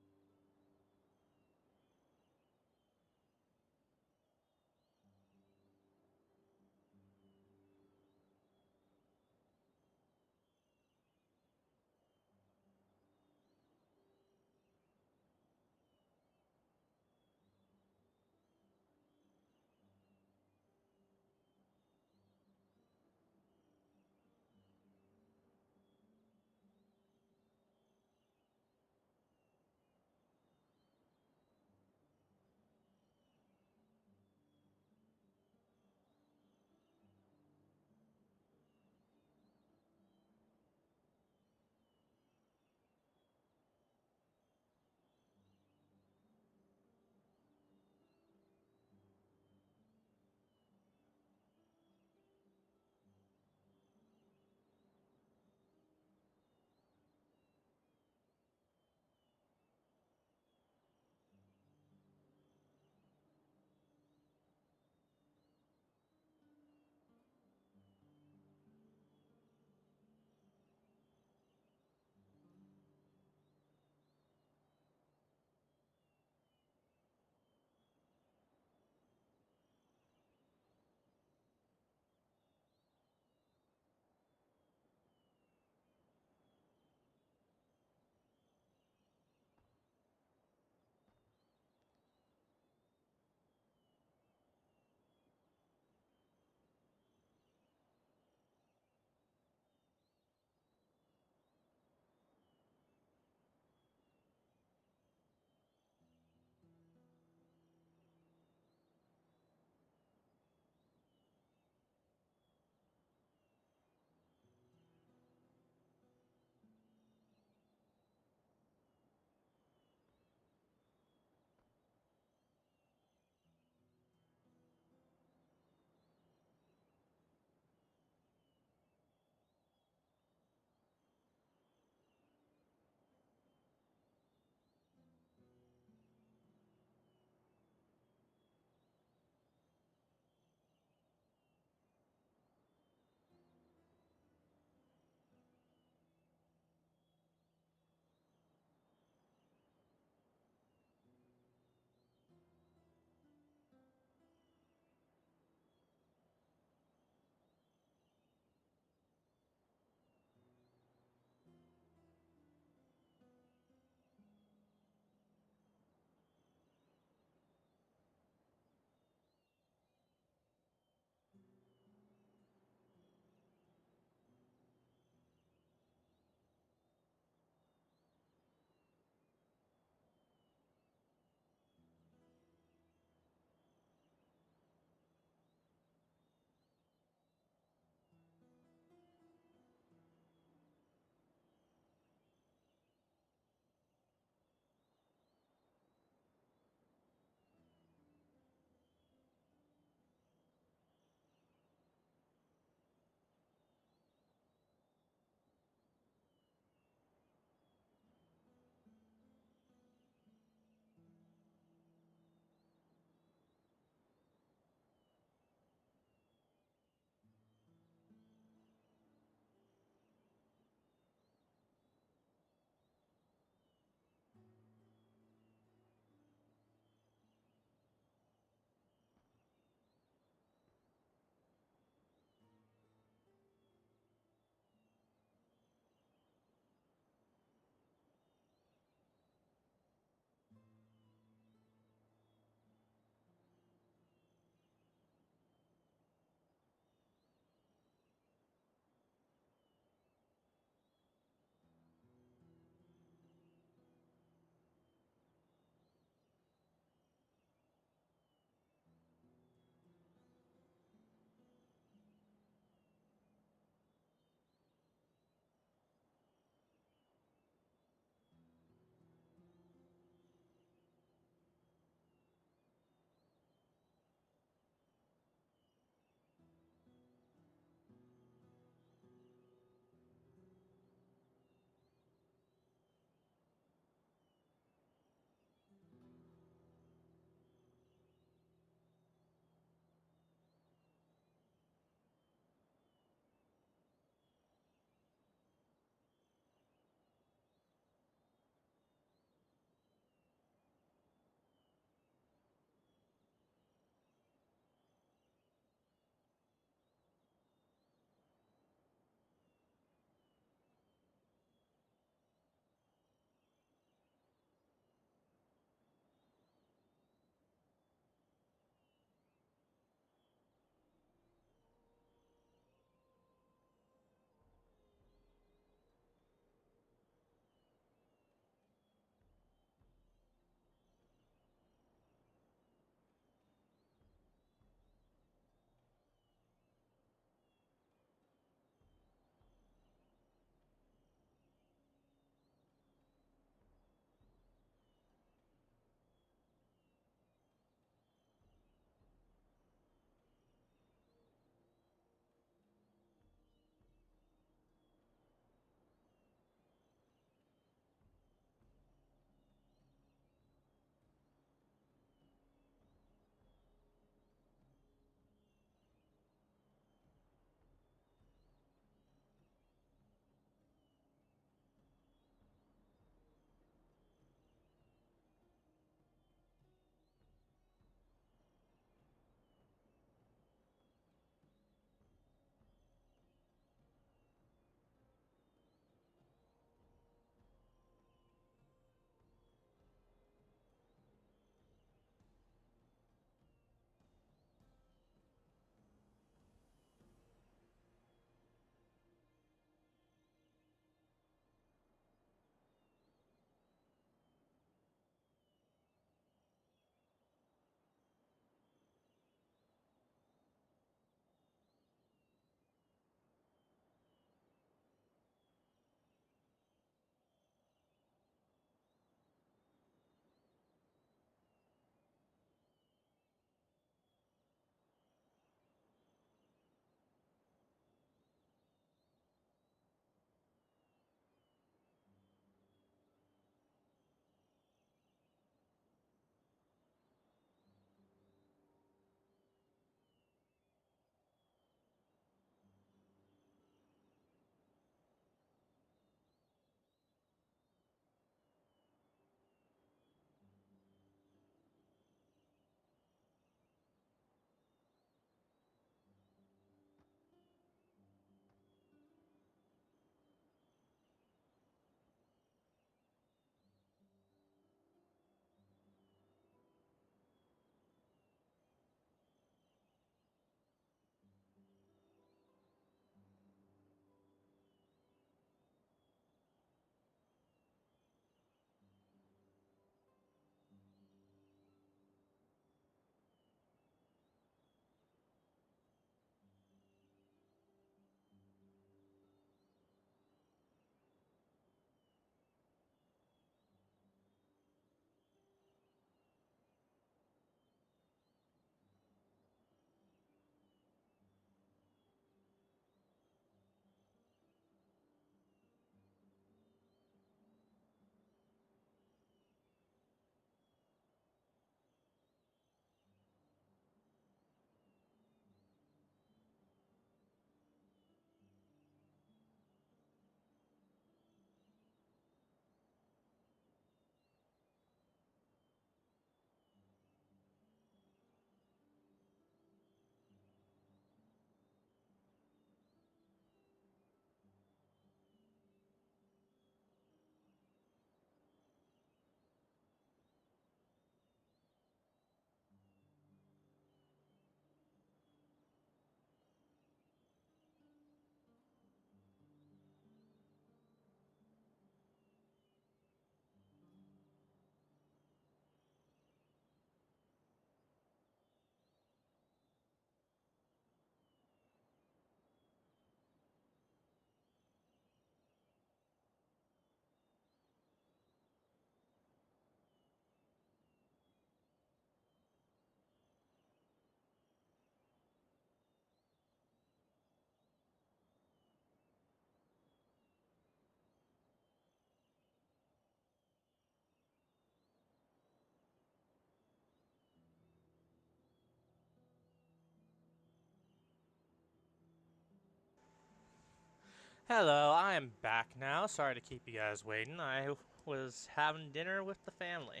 A: Hello, I am back now. Sorry to keep you guys waiting. I was having dinner with the family.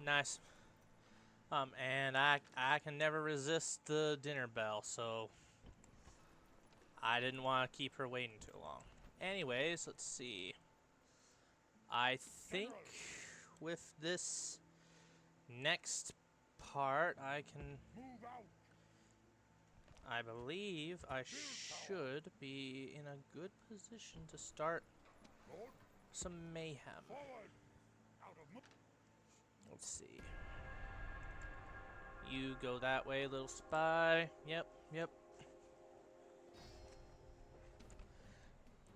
A: Nice. And I can never resist the dinner bell, so I didn't want to keep her waiting too long. Anyways, let's see. I think with this next part, I believe I should be in a good position to start some mayhem. Let's see. You go that way, little spy. Yep.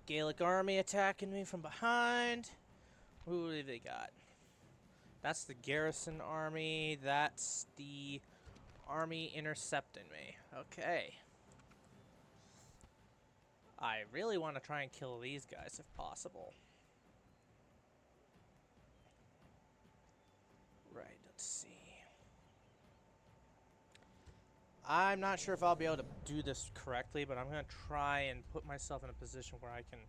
A: Gaelic army attacking me from behind. Who do they got? That's the garrison army. That's the army intercepting me. Okay. I really want to try and kill these guys if possible. Right, let's see. I'm not sure if I'll be able to do this correctly, but I'm going to try and put myself in a position where I can...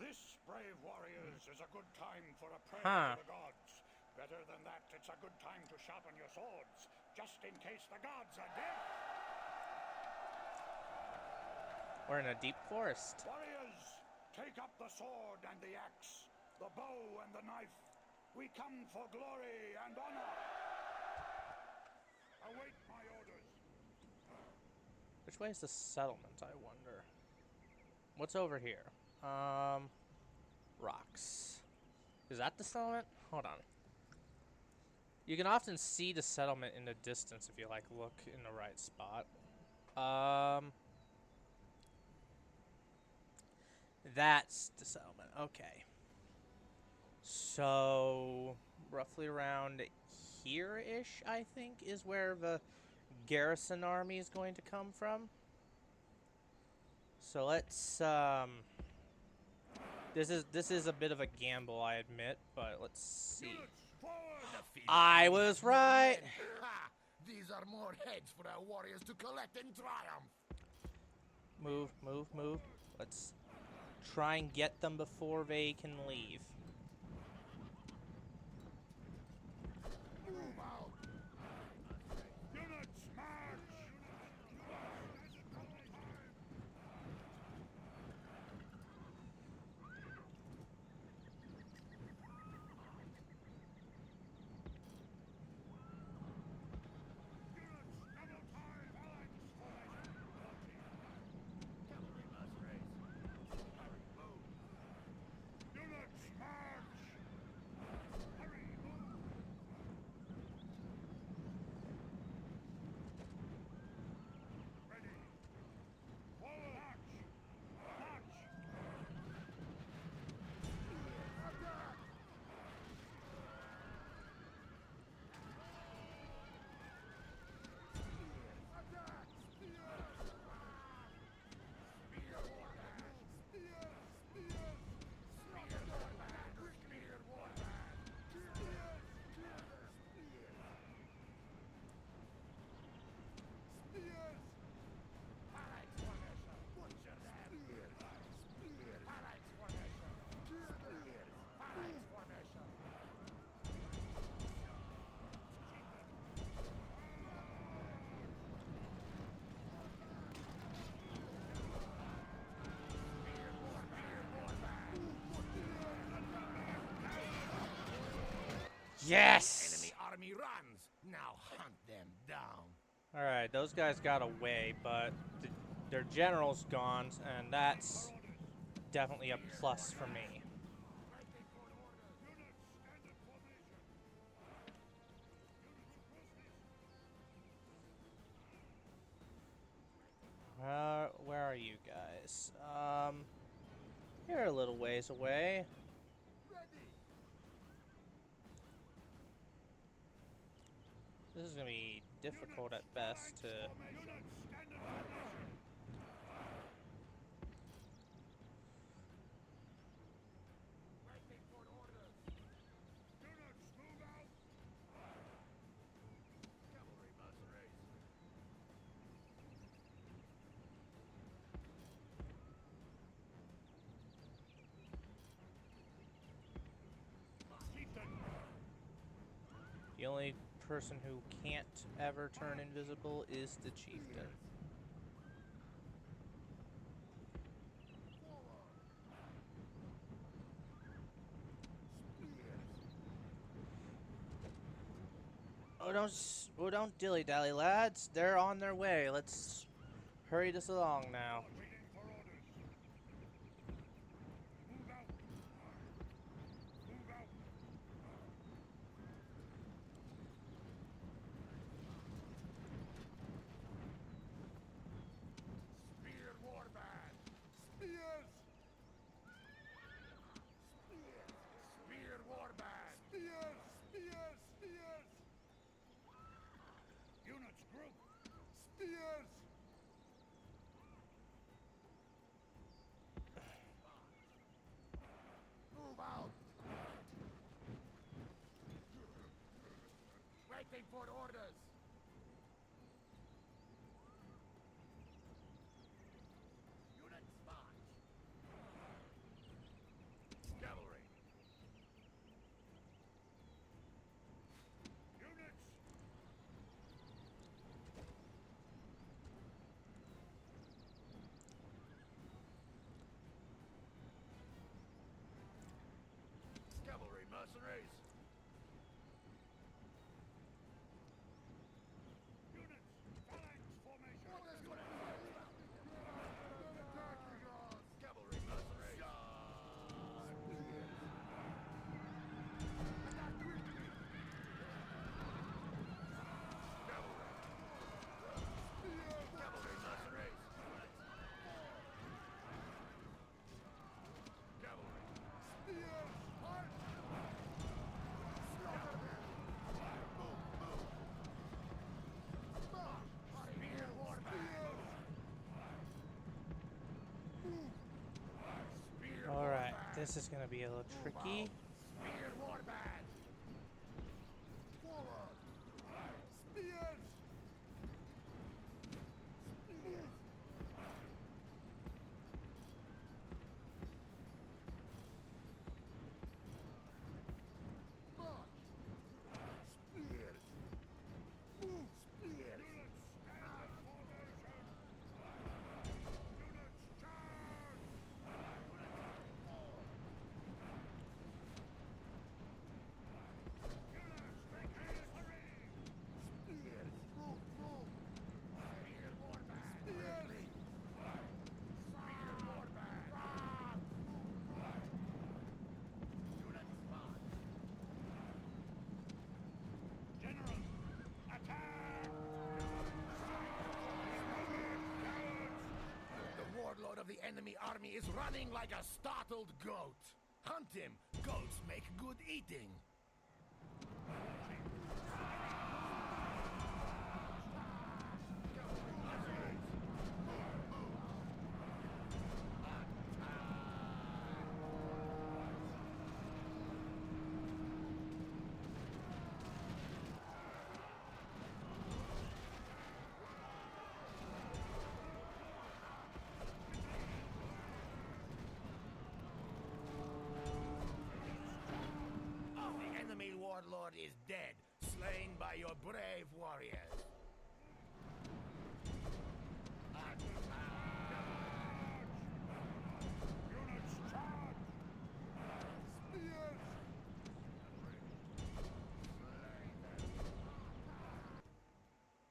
B: This, brave warriors, is a good time for a prayer to the gods. Better than that, it's a good time to sharpen your swords, just in case the gods are dead.
A: We're in a deep forest.
B: Warriors, take up the sword and the axe, the bow and the knife. We come for glory and honor. Await my orders.
A: Which way is the settlement, I wonder? What's over here? Rocks. Is that the settlement? Hold on. You can often see the settlement in the distance if you, like, look in the right spot. That's the settlement. Okay. So, roughly around here-ish, I think, is where the garrison army is going to come from. So let's, This is a bit of a gamble, I admit, but let's see. I was right!
C: Ha! These are more heads for our warriors to collect in triumph.
A: Move. Let's try and get them before they can leave.
C: Move out.
B: Units, march!
A: Yes!
C: Enemy army runs. Now hunt them down.
A: Alright, those guys got away, but their general's gone, and that's definitely a plus for me. Where are you guys? You're a little ways away. This is gonna be difficult at best to... only person who can't ever turn invisible is the chieftain. Oh, don't dilly-dally, lads. They're on their way. Let's hurry this along now.
B: Waiting for orders. Move out. Move out.
C: Spear warband! Spears! Spears! Spear warband! Spears! Spears! Spears!
B: Units group.
C: Spears! Move out! Waiting for orders! Units march! Cavalry!
B: Units.
C: Cavalry mercenaries!
B: Units. Phalanx formation.
C: Cavalry mercenaries! Cavalry mercenaries! Cavalry! Spears! March! Slaughter them! Move! Move! March! Spear warband! Move! Spear
A: Alright,
C: warband!
A: this is gonna be a little tricky.
C: Spear warband! Forward! Spears! Spears! March! Spears! Move! Spears!
B: Units. Stand at formation. Units. Charge. Units. Take artillery.
C: Spears! Move! Move! Spear warband! Spears! Spear warband! Units march!
B: General. Attack.
C: The warlord of the enemy army is running like a startled goat. Hunt him! Goats make good eating! The enemy warlord is dead, slain by your brave warriors.
B: Units. Charge.
C: Spears!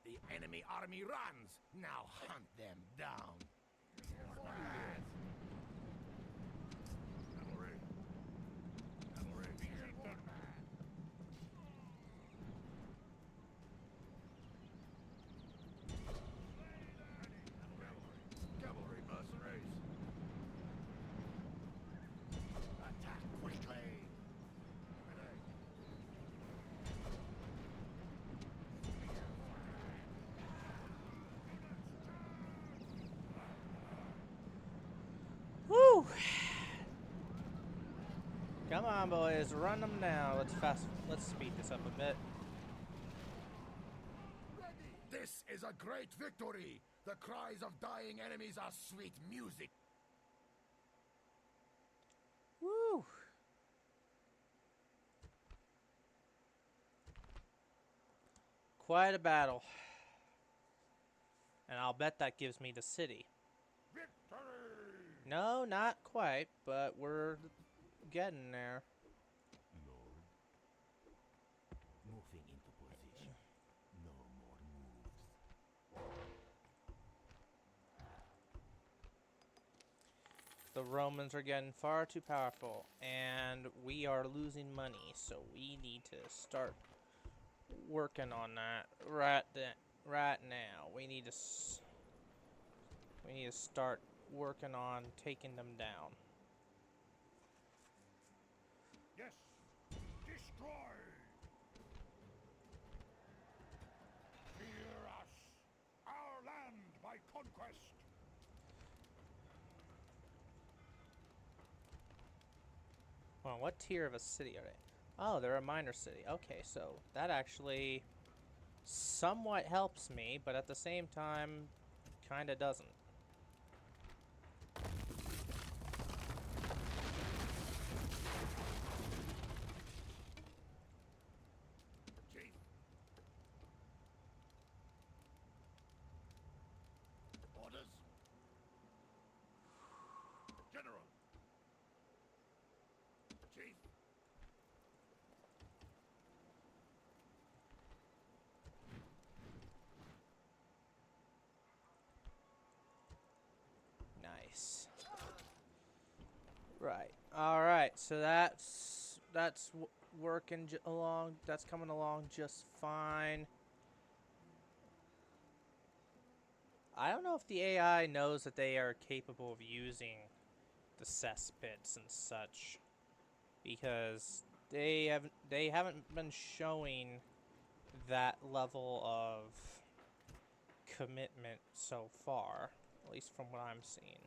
C: The enemy army runs! Now hunt them down! Cavalry! Cavalry! Shoot them! Cavalry mercenaries! Attack quickly!
A: Woo! Come on, boys, run them down. Let's speed this up a bit.
C: This is a great victory! The cries of dying enemies are sweet music!
A: Woo! quite a battle. And I'll bet that gives me the city.
B: Victory!
A: No, not quite, but we're getting there.
C: Lord. Moving into position. No more moves.
A: The Romans are getting far too powerful, and we are losing money, so we need to start working on that right now. We need to start working on taking them down.
B: Yes! Destroy! Fear us! Our land by conquest!
A: Well, what tier of a city are they? Oh, they're a minor city. Okay, so that actually somewhat helps me, but at the same time, kinda doesn't.
C: Chief. Orders. General. Chief.
A: Nice. Right. All right. So that's working along. That's coming along just fine. I don't know if the AI knows that they are capable of using the cesspits and such, because they haven't been showing that level of commitment so far, at least from what I'm seeing.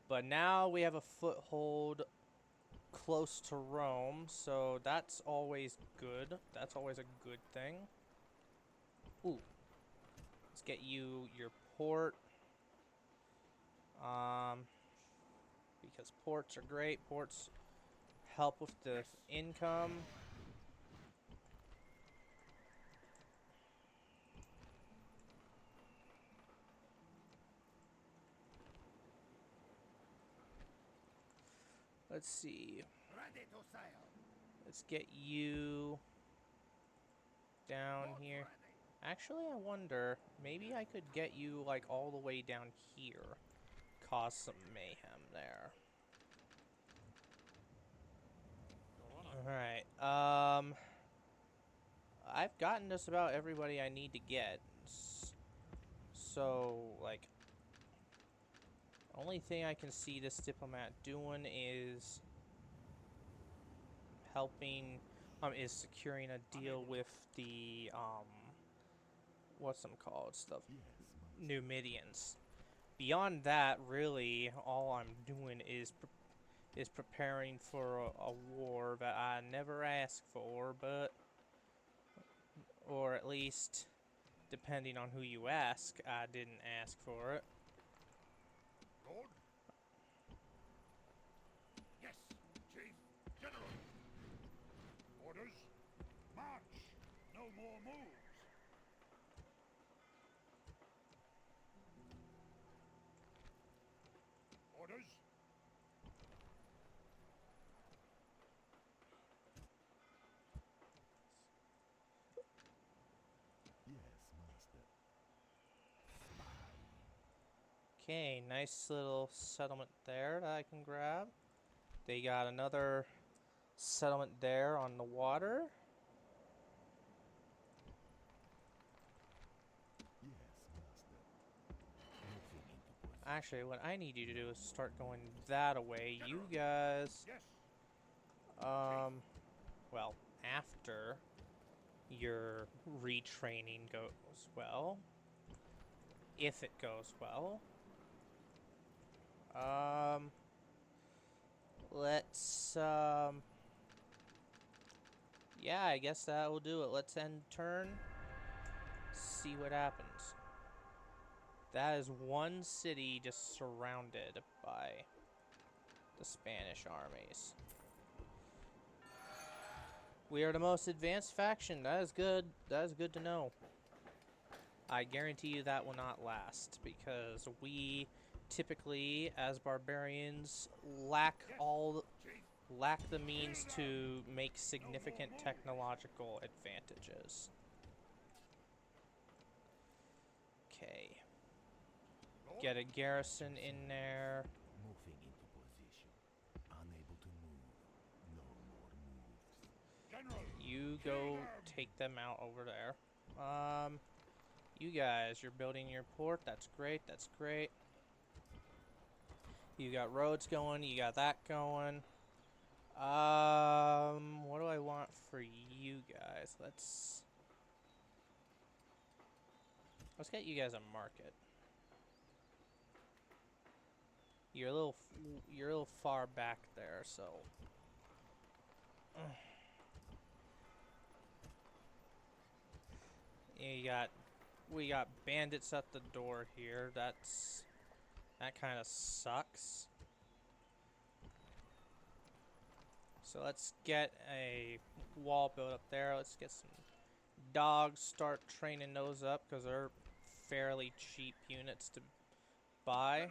A: But now we have a foothold close to Rome, so that's always good. That's always a good thing. Ooh. Let's get you your port. Because ports are great. Ports help with the income. Let's see.
C: Ready to sail.
A: Let's get you down
C: Port
A: here.
C: ready.
A: Actually, I wonder, maybe I could get you like all the way down here. Cause some mayhem there. Alright, I've gotten just about everybody I need to get. So, like, only thing I can see this diplomat doing is helping, is securing a deal with the, what's them called? Stuff. Numidians. Beyond that, really, all I'm doing is preparing for a war that I never asked for, but, or at least, depending on who you ask, I didn't ask for it.
B: Lord?
C: Yes, Chief. General.
B: Orders? March! No more moves! Orders?
C: Yes, master.
A: Okay, nice little settlement there that I can grab. They got another settlement there on the water.
C: Yes, master. Moving into position.
A: Actually, what I need you to do is start going that way. You guys,
B: Yes!
A: well, after your retraining goes well, if it goes well, let's, yeah, I guess that will do it. Let's end turn, see what happens. That is one city just surrounded by the Spanish armies. We are the most advanced faction. That is good. That is good to know. I guarantee you that will not last because we typically, as barbarians, lack the means to make significant technological advantages. Okay. Get a garrison in there.
C: Moving into position. Unable to move. No more moves.
B: General,
A: You go take them out over there. You guys, you're building your port. That's great. That's great. You got roads going. You got that going. What do I want for you guys? Let's get you guys a market. You're a little far back there, so. We got bandits at the door here. That kind of sucks. So let's get a wall built up there. Let's get some dogs, start training those up because they're fairly cheap units to buy.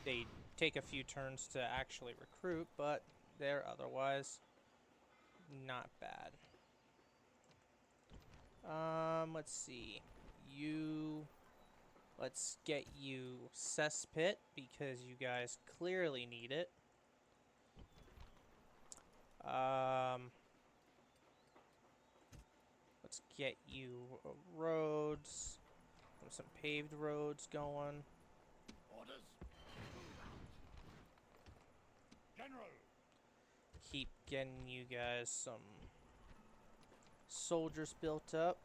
A: They take a few turns to actually recruit, but they're otherwise not bad. Let's see. Let's get you cesspit because you guys clearly need it. Let's get you roads, some paved roads going.
C: Orders.
B: General,
A: Keep getting you guys some soldiers built up.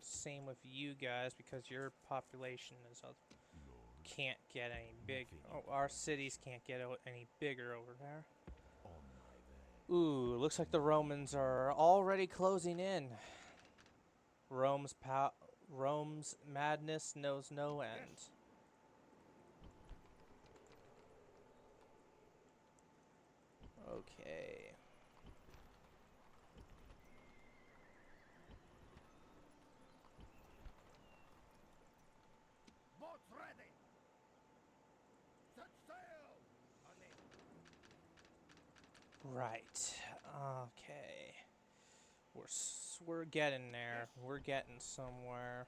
A: Same with you guys because your population is can't get any big. Oh, our cities can't get any bigger over there.
C: On my way.
A: Ooh, looks like the Romans are already closing in. Rome's madness knows no end. Okay.
C: Boats ready. Set sail. Unable.
A: Right. Okay. We're getting there. We're getting somewhere.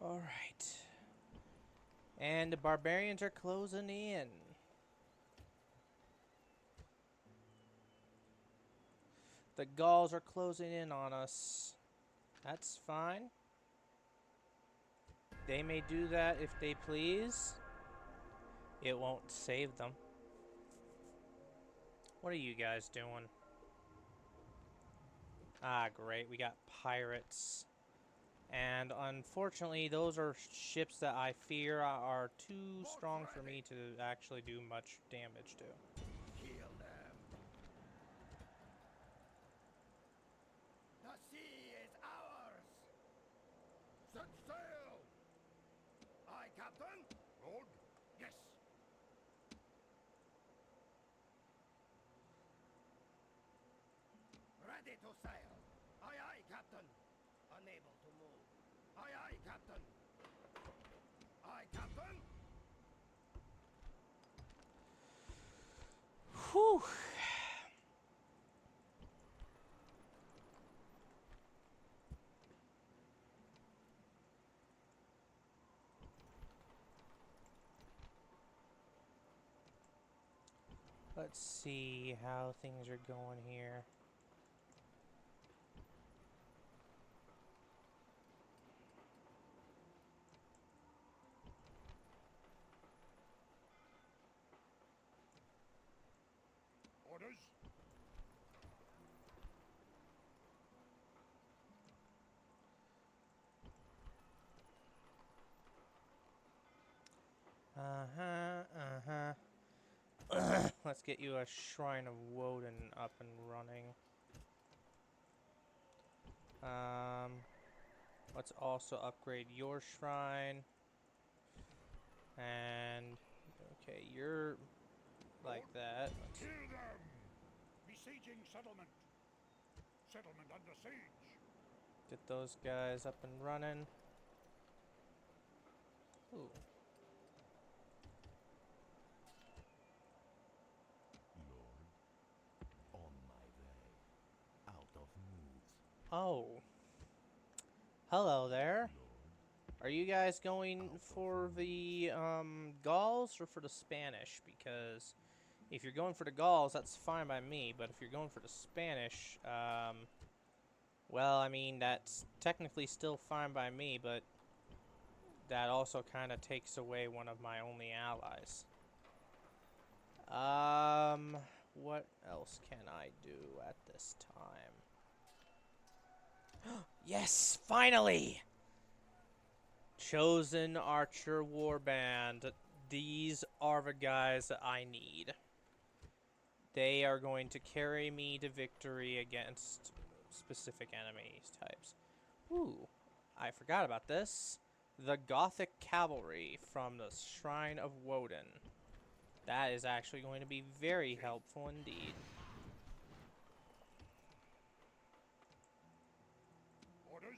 A: All right. And the barbarians are closing in. The Gauls are closing in on us. That's fine. They may do that if they please. It won't save them. What are you guys doing? Ah, great. We got pirates. And unfortunately, those are ships that I fear are too strong for me to actually do much damage to.
C: Kill them. The sea is ours. Set sail. Aye, Captain. Lord. Yes. Ready to sail. Aye, aye, Captain. Unable to move. Aye, aye, Captain. Aye, Captain.
A: Whew. Let's see how things are going here.
B: Orders?
A: Let's get you a Shrine of Woden up and running. Let's also upgrade your shrine. And, okay, you're like that. Let's,
B: Hear them! Besieging settlement. Settlement under siege.
A: get those guys up and running. Ooh.
C: Lord, on my way. Out of moves.
A: Oh. Hello there.
C: Lord,
A: Are you guys going for the Gauls or for the Spanish? Because if you're going for the Gauls, that's fine by me. But if you're going for the Spanish, well, I mean, that's technically still fine by me, but that also kind of takes away one of my only allies. What else can I do at this time? Yes, finally! Chosen Archer Warband. These are the guys that I need. They are going to carry me to victory against specific enemies types. Ooh, I forgot about this. The Gothic Cavalry from the Shrine of Woden. That is actually going to be very helpful indeed.
B: Orders?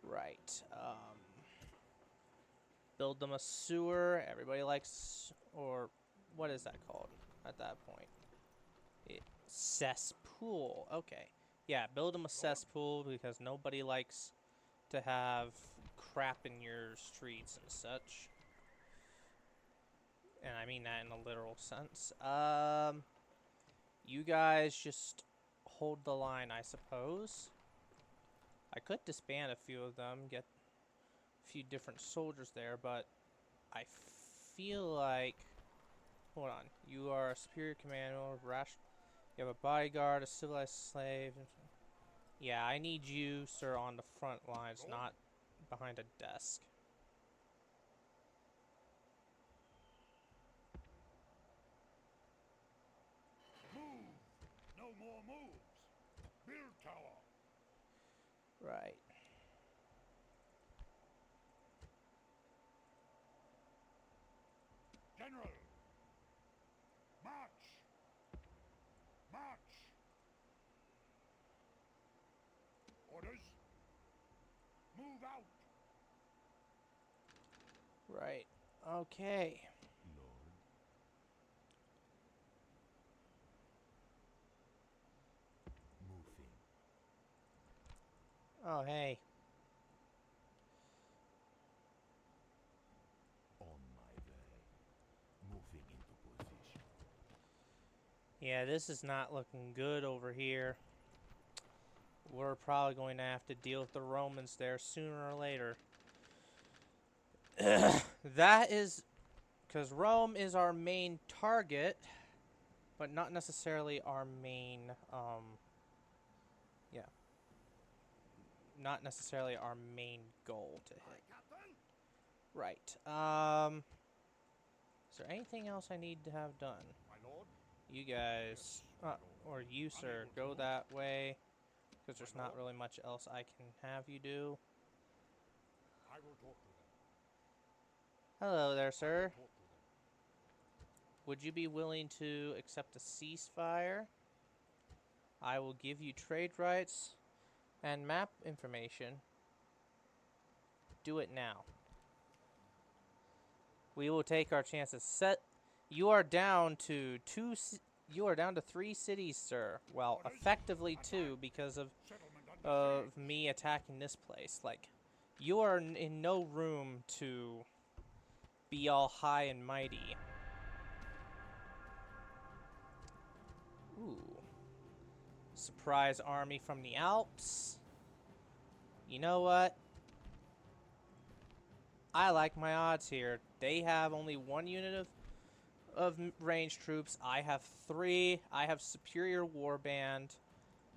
A: Right. Build them a sewer. Everybody likes, or what is that called at that point? Cesspool. Okay. Yeah, build them a cesspool because nobody likes to have crap in your streets and such. And I mean that in a literal sense. You guys just hold the line, I suppose. I could disband a few of them, get a few different soldiers there, but I feel like... Hold on. You are a superior commander, rash... You have a bodyguard, a civilized slave. Yeah, I need you, sir, on the front lines, not behind a desk.
B: Move! No more moves! Build tower!
A: Right.
B: General! March! March! Orders? Move out!
A: Right. Okay.
C: Lord. Moving.
A: Oh, hey.
C: On my way. Moving into position.
A: Yeah, this is not looking good over here. We're probably going to have to deal with the Romans there sooner or later. That is... Because Rome is our main target, but not necessarily our main, yeah. Not necessarily our main goal to hit.
C: Captain?
A: Right. Is there anything else I need to have done?
B: My lord?
A: You guys, or you, sir, go that way, because there's not really much else I can have you do.
B: I will talk to them.
A: Hello there, sir.
B: Talk to them.
A: Would you be willing to accept a ceasefire? I will give you trade rights and map information. Do it now. We will take our chances. You are down to You are down to 3 cities, sir. Well, effectively 2 because of
B: Settlement under
A: of me attacking this place. Like, you are in no room to be all high and mighty. Ooh. Surprise army from the Alps. You know what? I like my odds here. They have only one unit of ranged troops. I have 3. I have superior warband.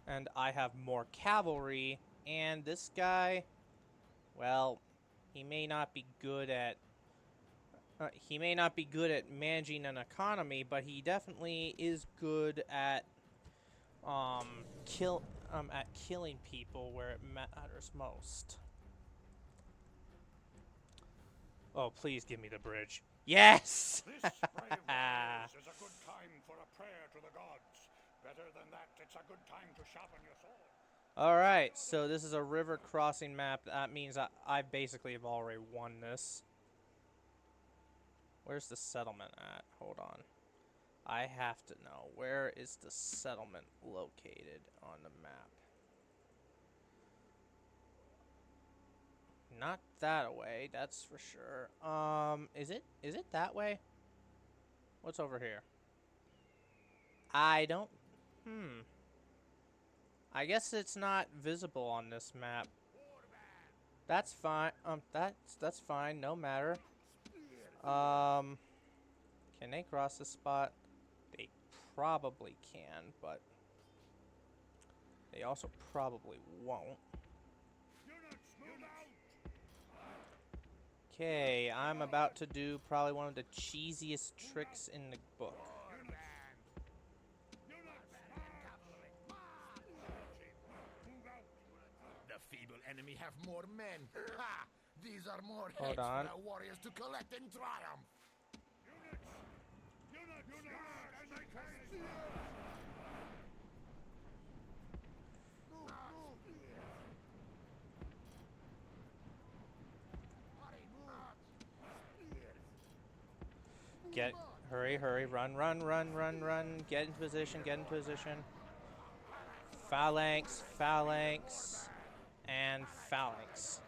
A: And I have more cavalry. And this guy, well, he may not be good at managing an economy, but he definitely is good at killing people where it matters most. Oh, please give me the bridge. Yes!
B: This, brave warriors, is a good time for a prayer to the gods. Better than that, it's a good time to sharpen your sword.
A: Alright, so this is a river crossing map. That means I basically have already won this. Where's the settlement at? Hold on. I have to know. Where is the settlement located on the map? Not that way, that's for sure. Is it that way? What's over here? I don't... I guess it's not visible on this map. That's fine. That's fine. No matter. Can they cross this spot? They probably can, but they also probably won't. Okay, I'm about to do probably one of the cheesiest tricks in the book.
C: The feeble enemy have more men. Ha! These are more
A: Hold
C: heads
A: on.
C: for our warriors to collect in triumph.
A: Hurry, run, get into position, Phalanx, and phalanx.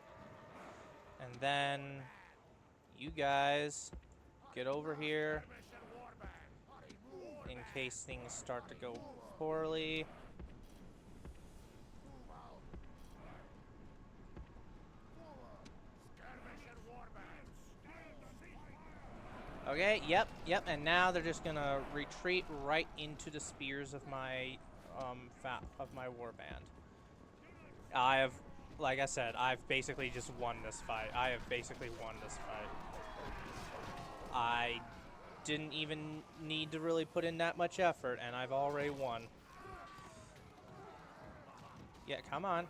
A: And then you guys get over here in case things start to go poorly. Okay, yep, and now they're just gonna retreat right into the spears of my warband. Like I said, I've basically just won this fight. I didn't even need to really put in that much effort, and I've already won. Yeah, come on.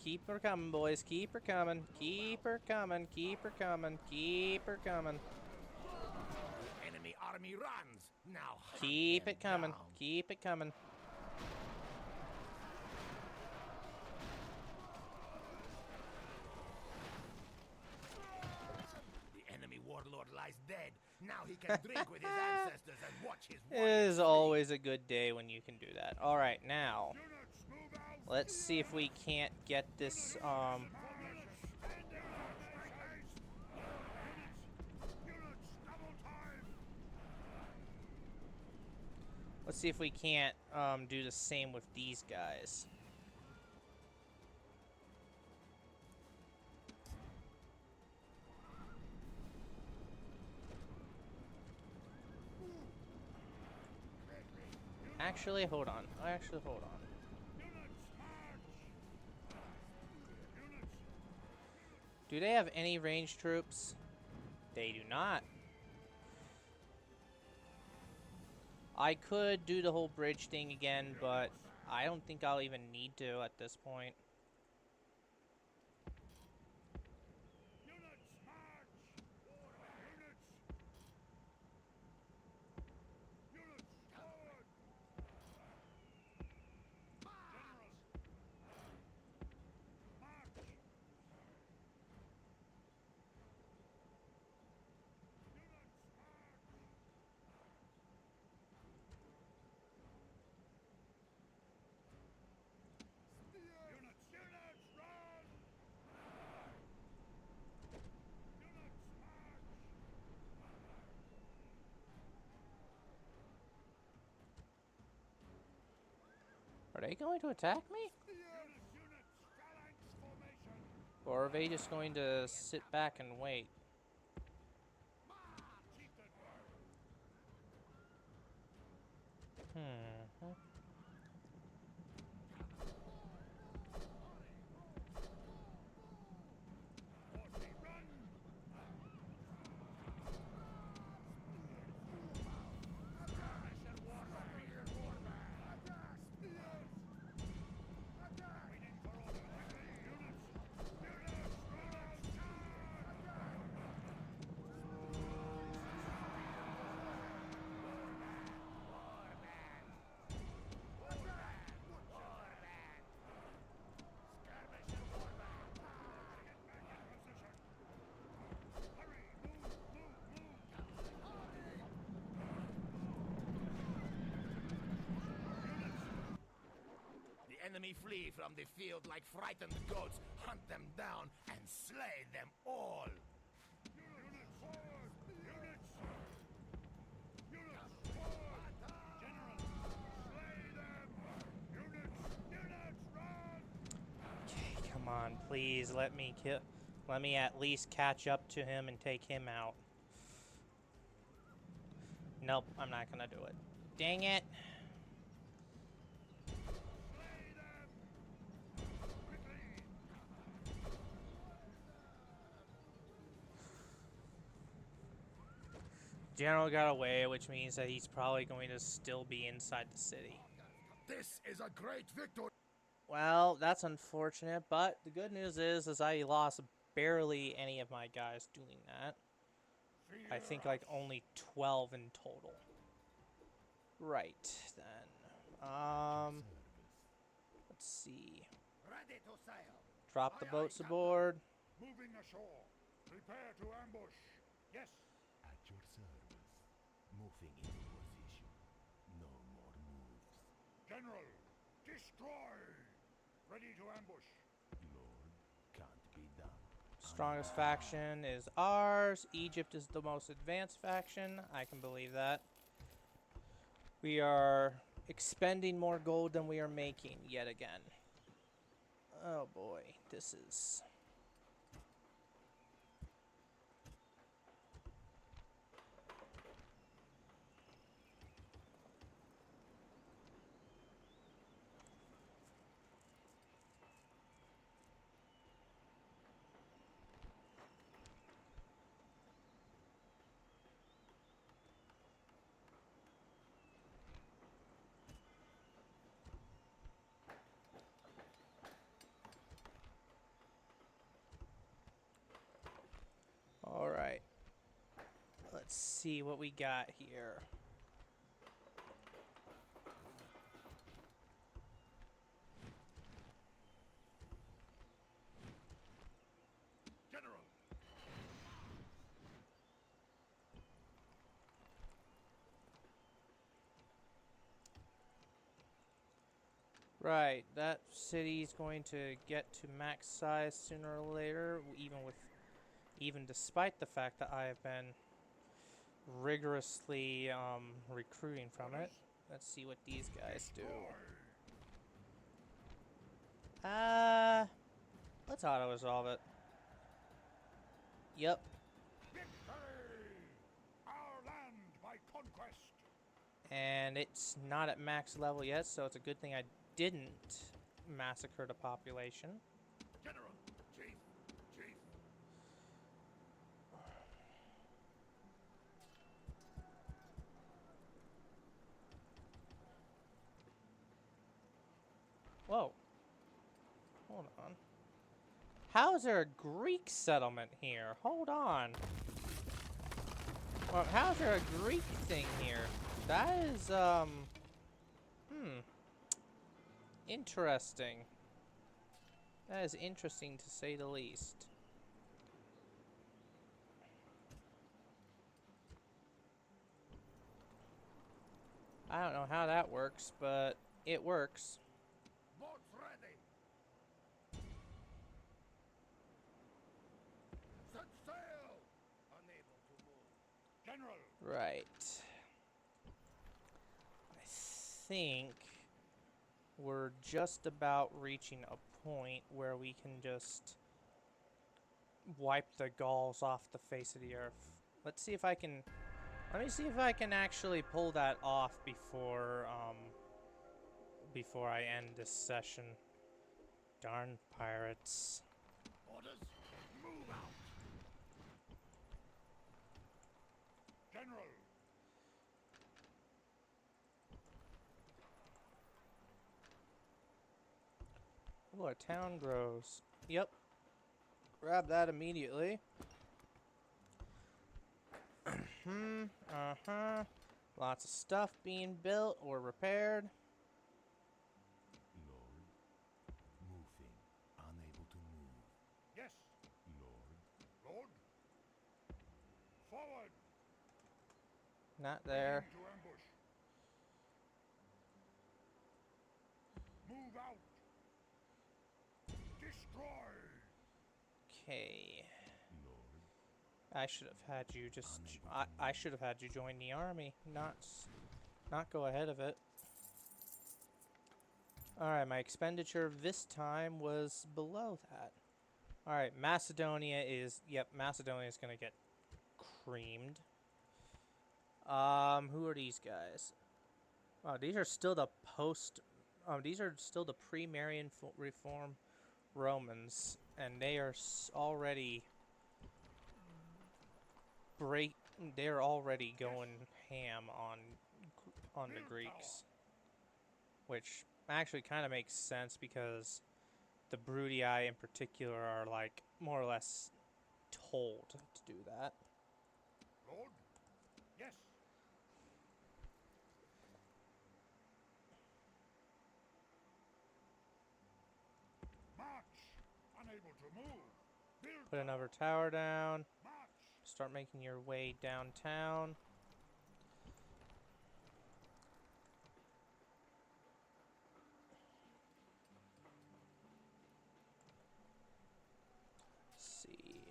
A: Keep her coming, boys. Keep her coming.
C: Enemy army runs. Now
A: Keep it coming.
C: The enemy warlord lies dead. Now he can drink with his ancestors and watch his
A: It
C: warriors
A: is always a good day when you can do that. Alright, now, let's see if we can't get this, let's see if we can't, do the same with these guys. Actually, hold on. Do they have any ranged troops? They do not. I could do the whole bridge thing again, but I don't think I'll even need to at this point. Are they going to attack me?
B: Units, phalanx formation.
A: Or are they just going to sit back and wait?
B: Keep it.
A: Hmm.
B: Horse, run. Waiting for orders. Units,
C: The enemy flee from the field like frightened goats. Hunt them down and slay them all.
B: units, forward. Units. Units, forward. General, slay them. Units, run.
A: Okay, come on, please let me kill. Let me at least catch up to him and take him out. Nope, I'm not gonna do it. Dang it!
B: Slay them. Quickly.
A: General got away, which means that he's probably going to still be inside the city.
C: This is a great victory.
A: Well, that's unfortunate, but the good news is I lost barely any of my guys doing that. I think like only 12 in total. Right, then. Let's see.
C: Ready to sail.
A: Drop the boats aboard.
B: Moving ashore. Prepare to ambush. Yes.
C: At your service. Moving into position. No more moves.
B: General, destroy. Ready to ambush.
C: Lord, can't be done.
A: Strongest faction is ours. Egypt is the most advanced faction. I can believe that. We are expending more gold than we are making yet again. Oh boy, this is... Alright. Let's see what we got here.
B: General.
A: Right, that city's going to get to max size sooner or later, even despite the fact that I have been rigorously recruiting from it. Let's see what these guys do. Let's auto-resolve it. Yep.
B: Victory! Our land by conquest.
A: And it's not at max level yet, so it's a good thing I didn't massacre the population.
B: General, chief.
A: Whoa. Hold on. How is there a Greek settlement here? Hold on. Well, how's there a Greek thing here? That is, interesting. That is interesting to say the least. I don't know how that works, but it works.
C: Boats ready. Set sail. Unable to move.
B: General.
A: Right. I think we're just about reaching a point where we can just wipe the Gauls off the face of the earth. Let's see if I can. Let me see if I can actually pull that off before I end this session. Darn pirates.
C: Orders, move out.
B: General,
A: Oh, a town grows. Yep. Grab that immediately. Uh-huh. Lots of stuff being built or repaired.
C: Lord, moving, unable to move.
B: yes.
C: Lord,
B: Lord. Forward.
A: Not there.
B: Into ambush. Move out. Destroy.
A: Okay.
C: Lord,
A: I should have had you just. I should have had you join the army, not go ahead of it. Alright, my expenditure this time was below that. Alright, Macedonia is. Yep, Macedonia is gonna get creamed. Who are these guys? Oh, these are still the post. These are still the pre-Marian reform Romans, and they are already They're already going ham on the Greeks, which actually kind of makes sense because the Brutii in particular are like more or less told to do that.
B: Lord. Yes. March. Unable to move. Build.
A: Put another tower down.
B: March.
A: Start making your way downtown. Let's see.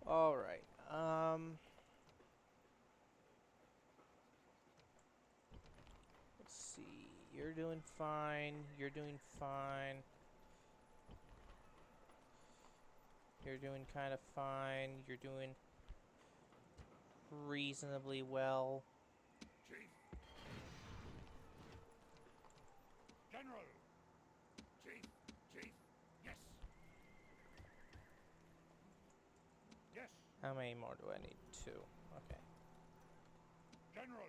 A: All right. Let's see. You're doing fine. You're doing fine. You're doing kind of fine. You're doing reasonably well.
C: Chief,
B: General.
C: Chief, yes.
B: Yes.
A: How many more do I need? 2. Okay.
B: General.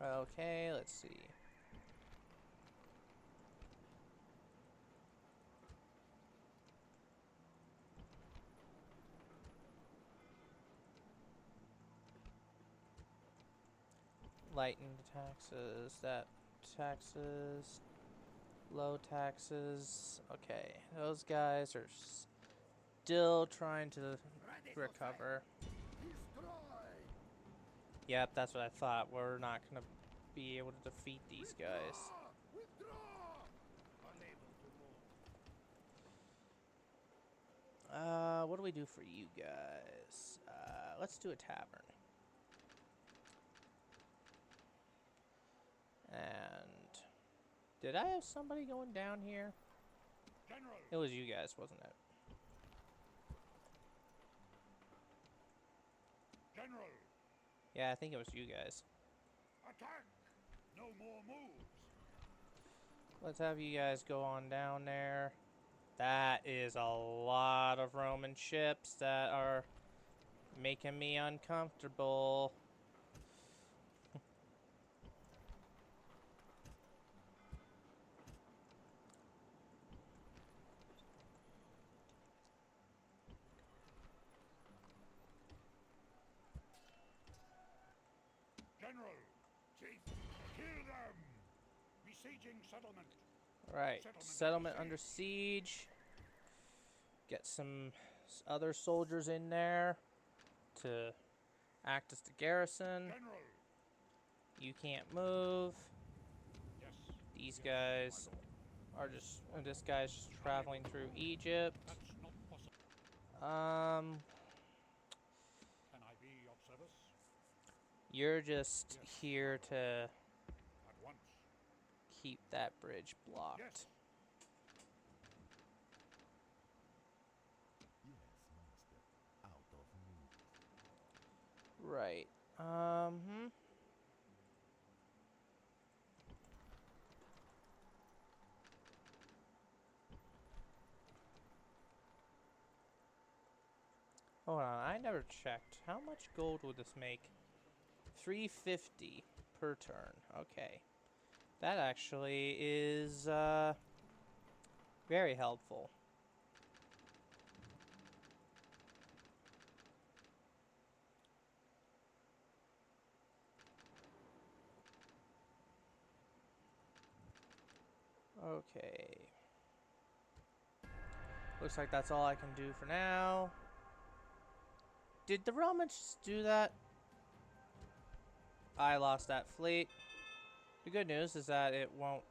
A: Okay, let's see. Lighten the taxes, that taxes, low taxes. Okay, those guys are still trying to
C: Ready to
A: recover.
C: destroy.
A: Yep, that's what I thought. We're not gonna be able to defeat these guys.
C: Withdraw. Unable to move.
A: What do we do for you guys? Let's do a tavern. And did I have somebody going down here?
B: General.
A: It was you guys, wasn't it?
B: General.
A: Yeah, I think it was you guys.
B: Attack. No more moves.
A: Let's have you guys go on down there. That is a lot of Roman ships that are making me uncomfortable.
B: General.
C: Chief,
B: Kill them. Besieging settlement.
A: Right, settlement under siege. Get some other soldiers in there to act as the garrison.
B: General.
A: You can't move.
B: Yes.
A: These
B: Yes,
A: guys
B: my lord.
A: are just. This guy's just traveling through Egypt.
B: That's not possible.
A: Um,
B: Can I be of service?
A: you're just
B: Yes,
A: here
B: my
A: to
B: At once.
A: keep that bridge blocked.
B: Yes.
A: Right. Hmm. Hold on, I never checked. How much gold would this make? 350 per turn. Okay. That actually is very helpful. Okay. Looks like that's all I can do for now. Did the Romans just do that? I lost that fleet. The good news is that it won't...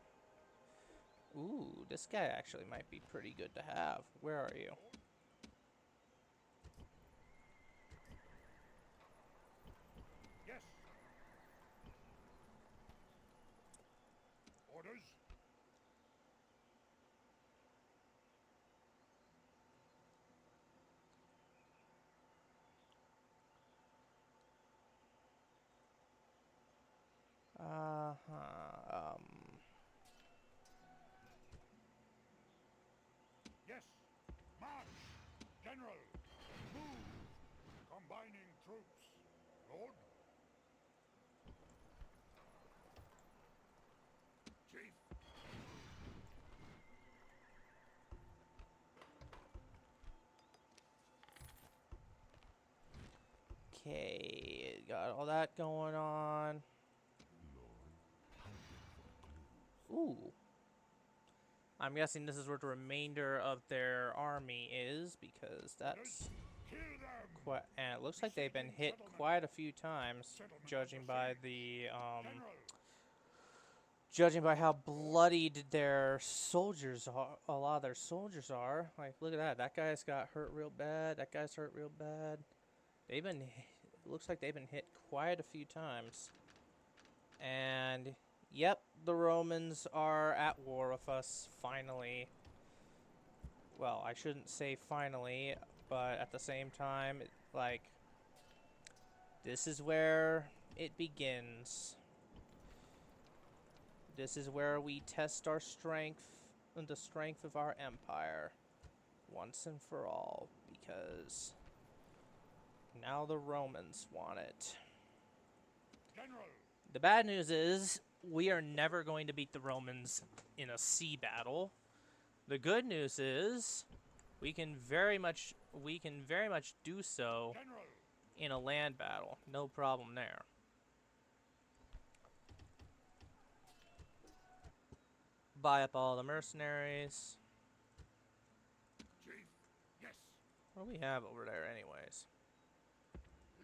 A: Ooh, this guy actually might be pretty good to have. Where are you?
B: Yes. Orders?
A: Uh-huh.
B: Yes. March. General. Move. Combining troops. Lord?
C: Chief.
A: Okay, got all that going on. Ooh. I'm guessing this is where the remainder of their army is, because that's
B: Kill them.
A: quite... And it looks like they've been hit quite a few times, judging by the,
B: General.
A: judging by how bloodied their soldiers are. A lot of their soldiers are. Like, look at that. That guy's got hurt real bad. That guy's hurt real bad. They've been... It looks like they've been hit quite a few times. And... Yep, the Romans are at war with us, finally. Well, I shouldn't say finally, but at the same time, like, this is where it begins. This is where we test our strength and the strength of our empire once and for all, because now the Romans want it.
B: General.
A: The bad news is we are never going to beat the Romans in a sea battle. The good news is we can very much do so
B: General.
A: in a land battle. No problem there. Buy up all the mercenaries.
C: Chief. Yes.
A: What do we have over there anyways?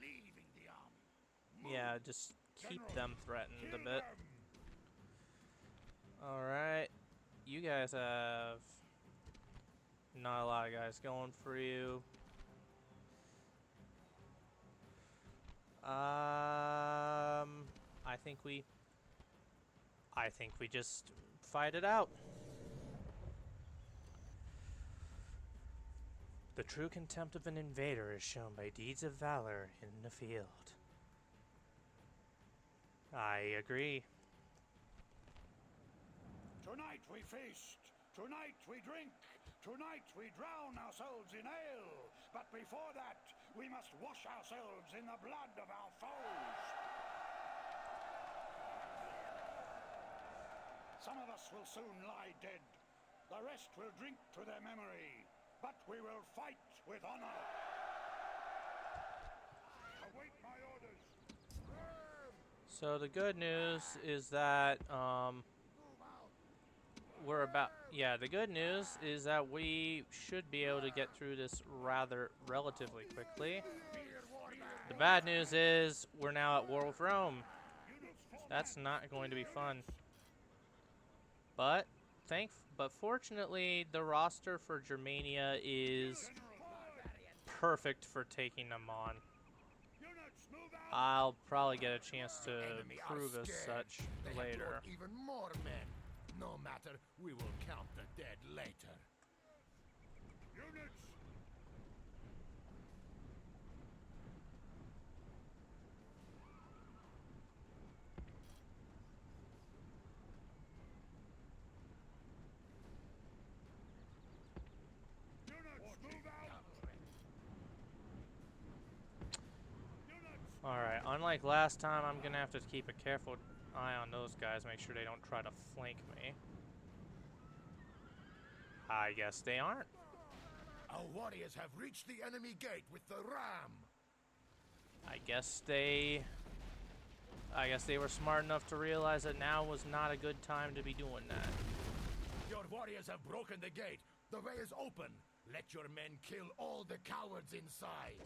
C: Leaving the army.
A: Yeah, just keep
B: General,
A: them threatened a
B: Kill
A: bit.
B: them.
A: Alright. You guys have not a lot of guys going for you. I think we just fight it out. The true contempt of an invader is shown by deeds of valor in the field. I agree.
B: Tonight we feast. Tonight we drink. Tonight we drown ourselves in ale. But before that, we must wash ourselves in the blood of our foes. Some of us will soon lie dead. The rest will drink to their memory. But we will fight with honor. Await my orders.
A: So the good news is that we're about the good news is that we should be able to get through this relatively quickly. The bad news is we're now at war with Rome.
B: Units form.
A: That's not going to be fun. But but fortunately, the roster for Germania is perfect for taking them on.
B: Units, move out!
A: I'll probably get a chance to
C: Enemy are
A: prove as
C: scared.
A: such
C: They have
A: later.
C: brought even more men. No matter, we will count the dead later.
B: Units! Units, move out! Units!
A: Alright, unlike last time, I'm gonna have to keep a careful eye on those guys, make sure they don't try to flank me. I guess they aren't.
C: Our warriors have reached the enemy gate with the ram.
A: I guess they were smart enough to realize that now was not a good time to be doing that.
C: Your warriors have broken the gate. The way is open. Let your men kill all the cowards inside.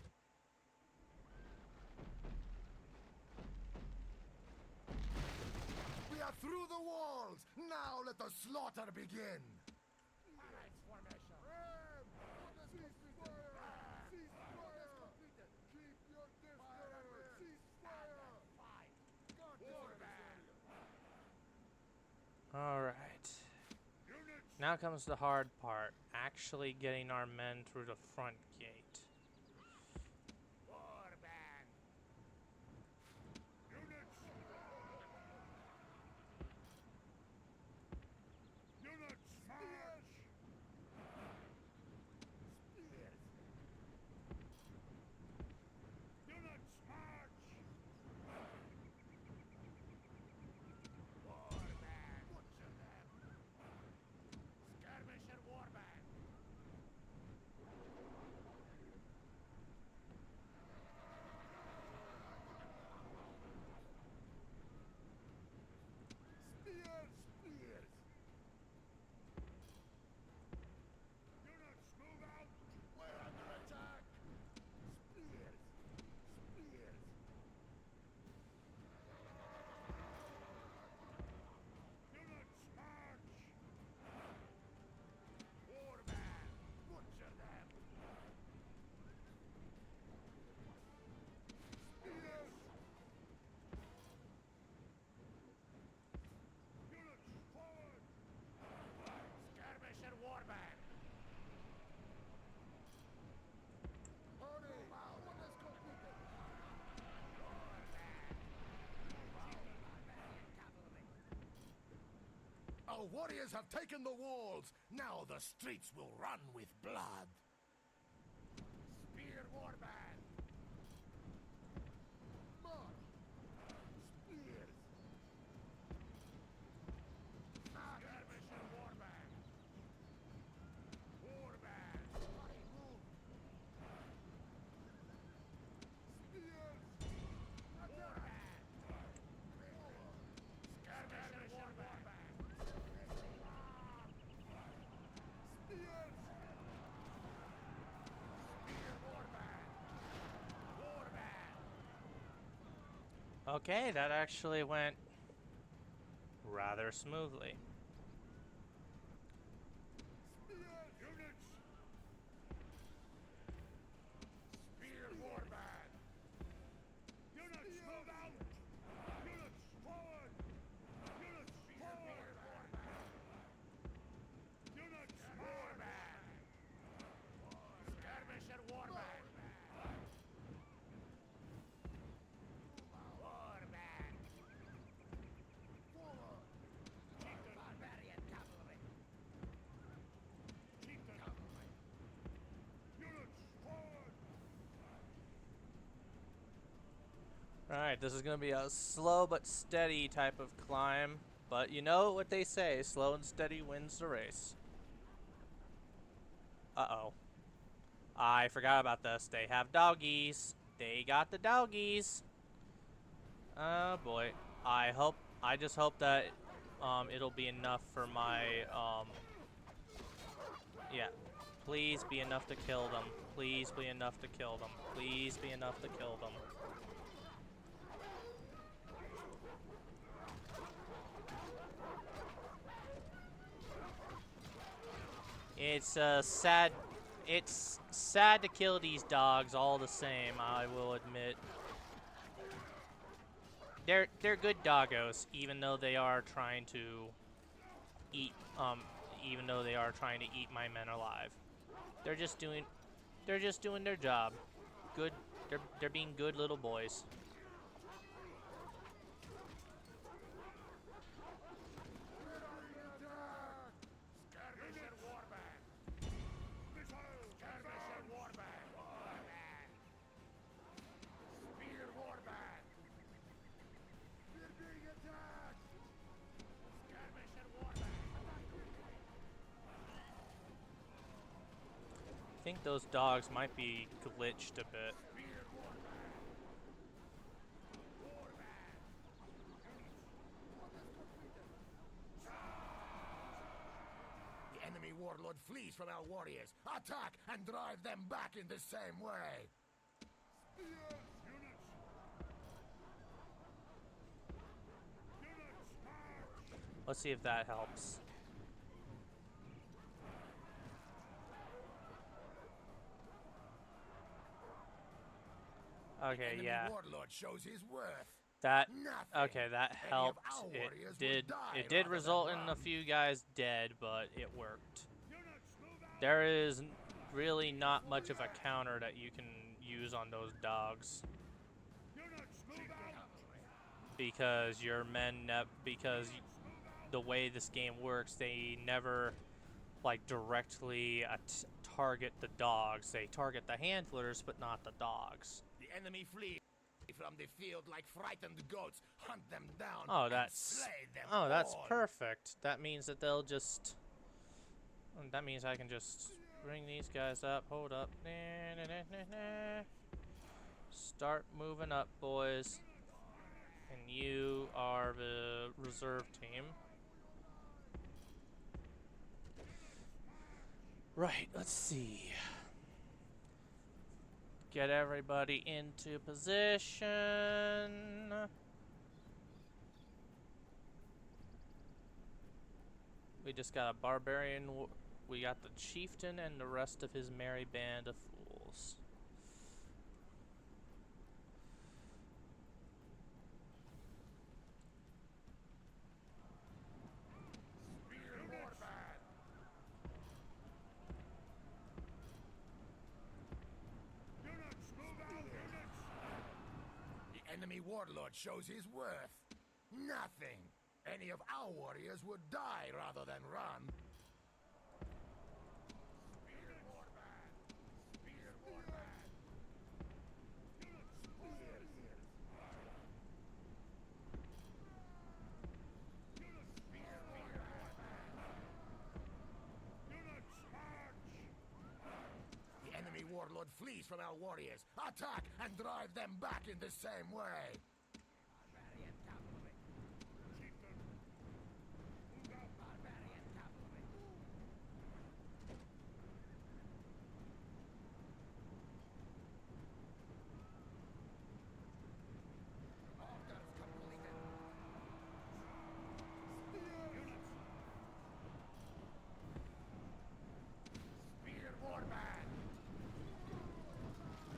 C: We are through the walls. Now let the slaughter begin.
A: Alright. Now comes the hard part, actually getting our men through the front gate.
B: Units, march! Units, march!
C: Skirmisher warband. Spears!
B: Units, move out!
C: We're under attack! Spears!
B: Units, march!
C: Warband! Butcher them!
B: Units, forward!
C: Skirmisher warband! Our warriors have taken the walls. Now the streets will run with blood. Spear warband. March. Spears. Skirmisher warband. Warband. Move. Spears. Warband. Skirmisher warband. Spears! Spear warband! Warband!
A: Okay, that actually went rather smoothly.
B: Units!
C: Spear warband!
B: Units, move out! Units, forward! Units, forward! Units,
C: Warband! Skirmisher warband! Warband! Forward! Barbarian cavalry! Cavalry!
B: units, forward!
A: Alright, this is going to be a slow but steady type of climb. But you know what they say, slow and steady wins the race. Uh-oh. I forgot about this. They have doggies. They got the doggies. Oh boy. I just hope that it'll be enough for my yeah. Please be enough to kill them. Please be enough to kill them. Please be enough to kill them. It's sad. It's sad to kill these dogs all the same, I will admit. They're good doggos, even though they are trying to eat even though they are trying to eat my men alive. They're just doing their job. Good they're being good little boys.
C: Skirmish and warband. Skirmish and warband. Spear warband. We're being attacked. Skirmish and warband. Attack quickly.
A: I think those dogs might be glitched a bit.
C: Spear warband. Warband. The enemy warlord flees from our warriors. Attack and drive them back in the same way.
A: Let's see if that helps. Okay,
C: Enemy
A: yeah.
C: warlord shows his worth.
A: That
C: Nothing.
A: okay, that
C: Any of
A: helped.
C: our warriors
A: It
C: will
A: did
C: die
A: it did
C: rather
A: result
C: than
A: in a
C: run.
A: few guys dead, but it worked. There is really not much of a counter that you can use on those dogs because your men because the way this game works, they never like directly target the dogs. They target the handlers, but not the dogs.
C: The enemy flee from the field like frightened goats. Hunt them down
A: Oh,
C: and
A: that's
C: slay them
A: that's
C: all.
A: perfect. That means that they'll just. That means I can just bring these guys up. Hold up. Start moving up, boys. And you are the reserve team. Right, let's see. Get everybody into position. We just got a barbarian. We got the chieftain and the rest of his merry band of fools.
C: Spear warband. The enemy warlord shows his worth. Nothing. Any of our warriors would die rather than run. Spear warband. Spear warband. Spear warband. The enemy warlord flees from our warriors. Attack and drive them back in the same way. Barbarian cavalry. Chieftain. Barbarian cavalry. Orders completed. Spear warband.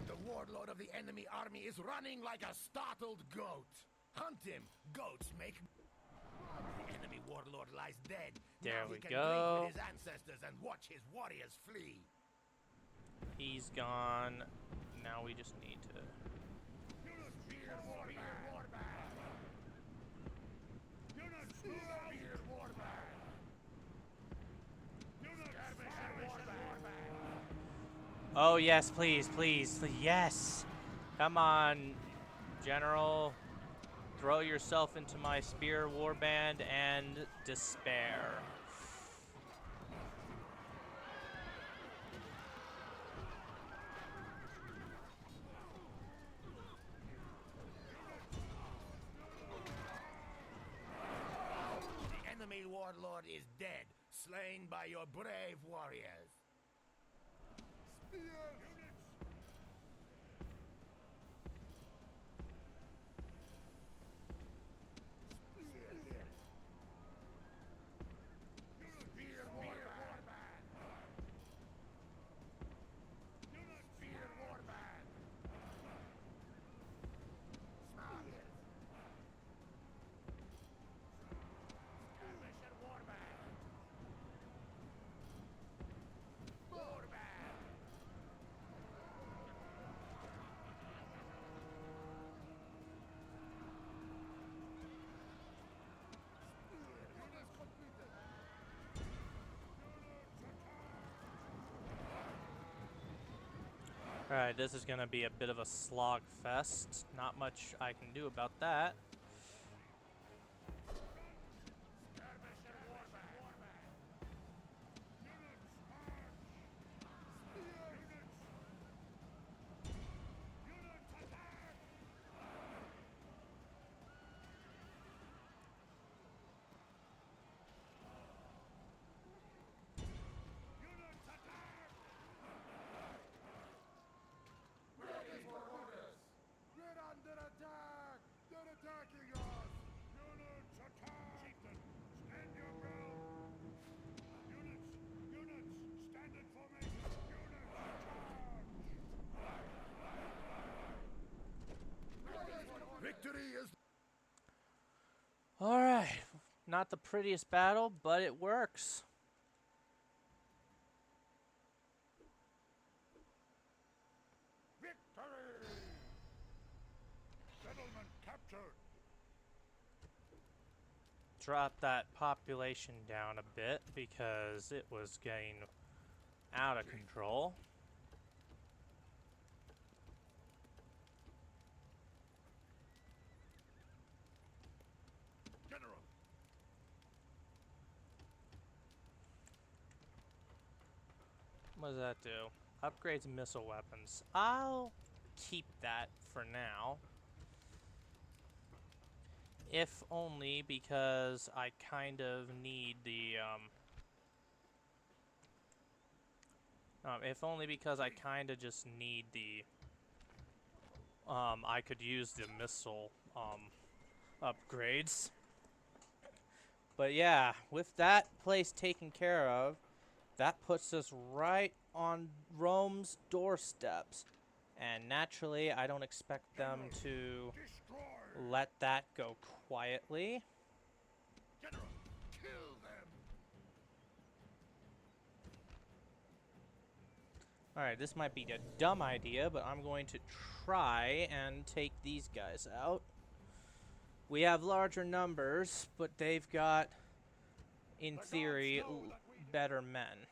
C: The warlord of the enemy army is running like a startled goat. Hunt him. Goats make. The enemy warlord lies dead.
A: There
C: Now
A: we
C: he can
A: go.
C: drink with his ancestors and watch his warriors flee.
A: He's gone. Now we just need to.
C: Spear warband. Spear warband. Skirmish warband.
A: Oh yes, please, please, yes. Come on, General. Throw yourself into my spear warband and despair.
C: The enemy warlord is dead, slain by your brave warriors. Spear warband.
A: Alright, this is gonna be a bit of a slog fest. Not much I can do about that.
C: We're under attack! They're attacking us!
B: Units attack! Chieftain, stand your ground! Units, stand in formation! Units, charge!
C: Victory is
A: Alright, not the prettiest battle, but it works.
B: Victory! Settlement captured!
A: Drop that population down a bit because it was getting out of control.
B: General!
A: What does that do? Upgrades missile weapons. I'll keep that for now. If only because I kind of need the, if only because I kind of just need the, I could use the missile, upgrades. But yeah, with that place taken care of, that puts us right on Rome's doorsteps. And naturally, I don't expect them to
B: Destroy!
A: let that go quietly.
B: General, kill them!
A: Alright, this might be a dumb idea, but I'm going to try and take these guys out. We have larger numbers, but they've got, in theory, better men.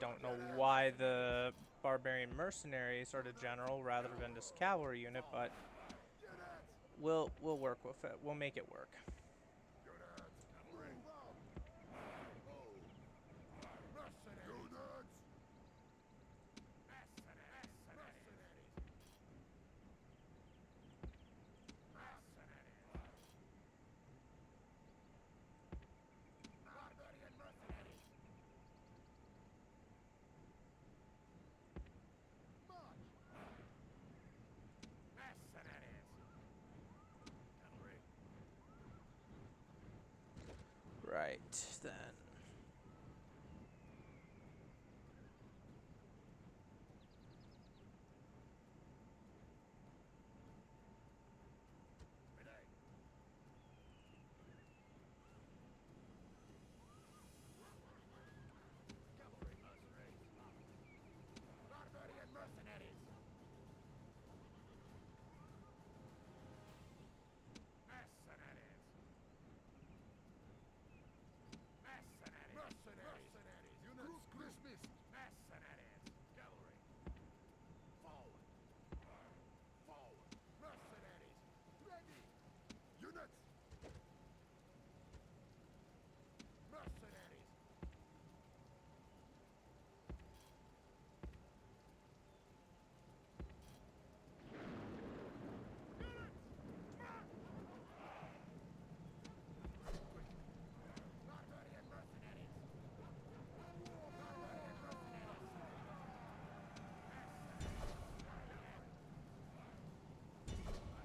A: Don't know why the barbarian mercenaries are the general rather than this cavalry unit, but we'll work with it. We'll make it work. Right, then.
C: barbarian mercenaries! Mercenaries! Mercenaries! Units dismissed! Mercenaries! Cavalry! Forward! Forward! Mercenaries! Ready! Units! Mercenaries! Barbarian mercenaries! Barbarian mercenaries!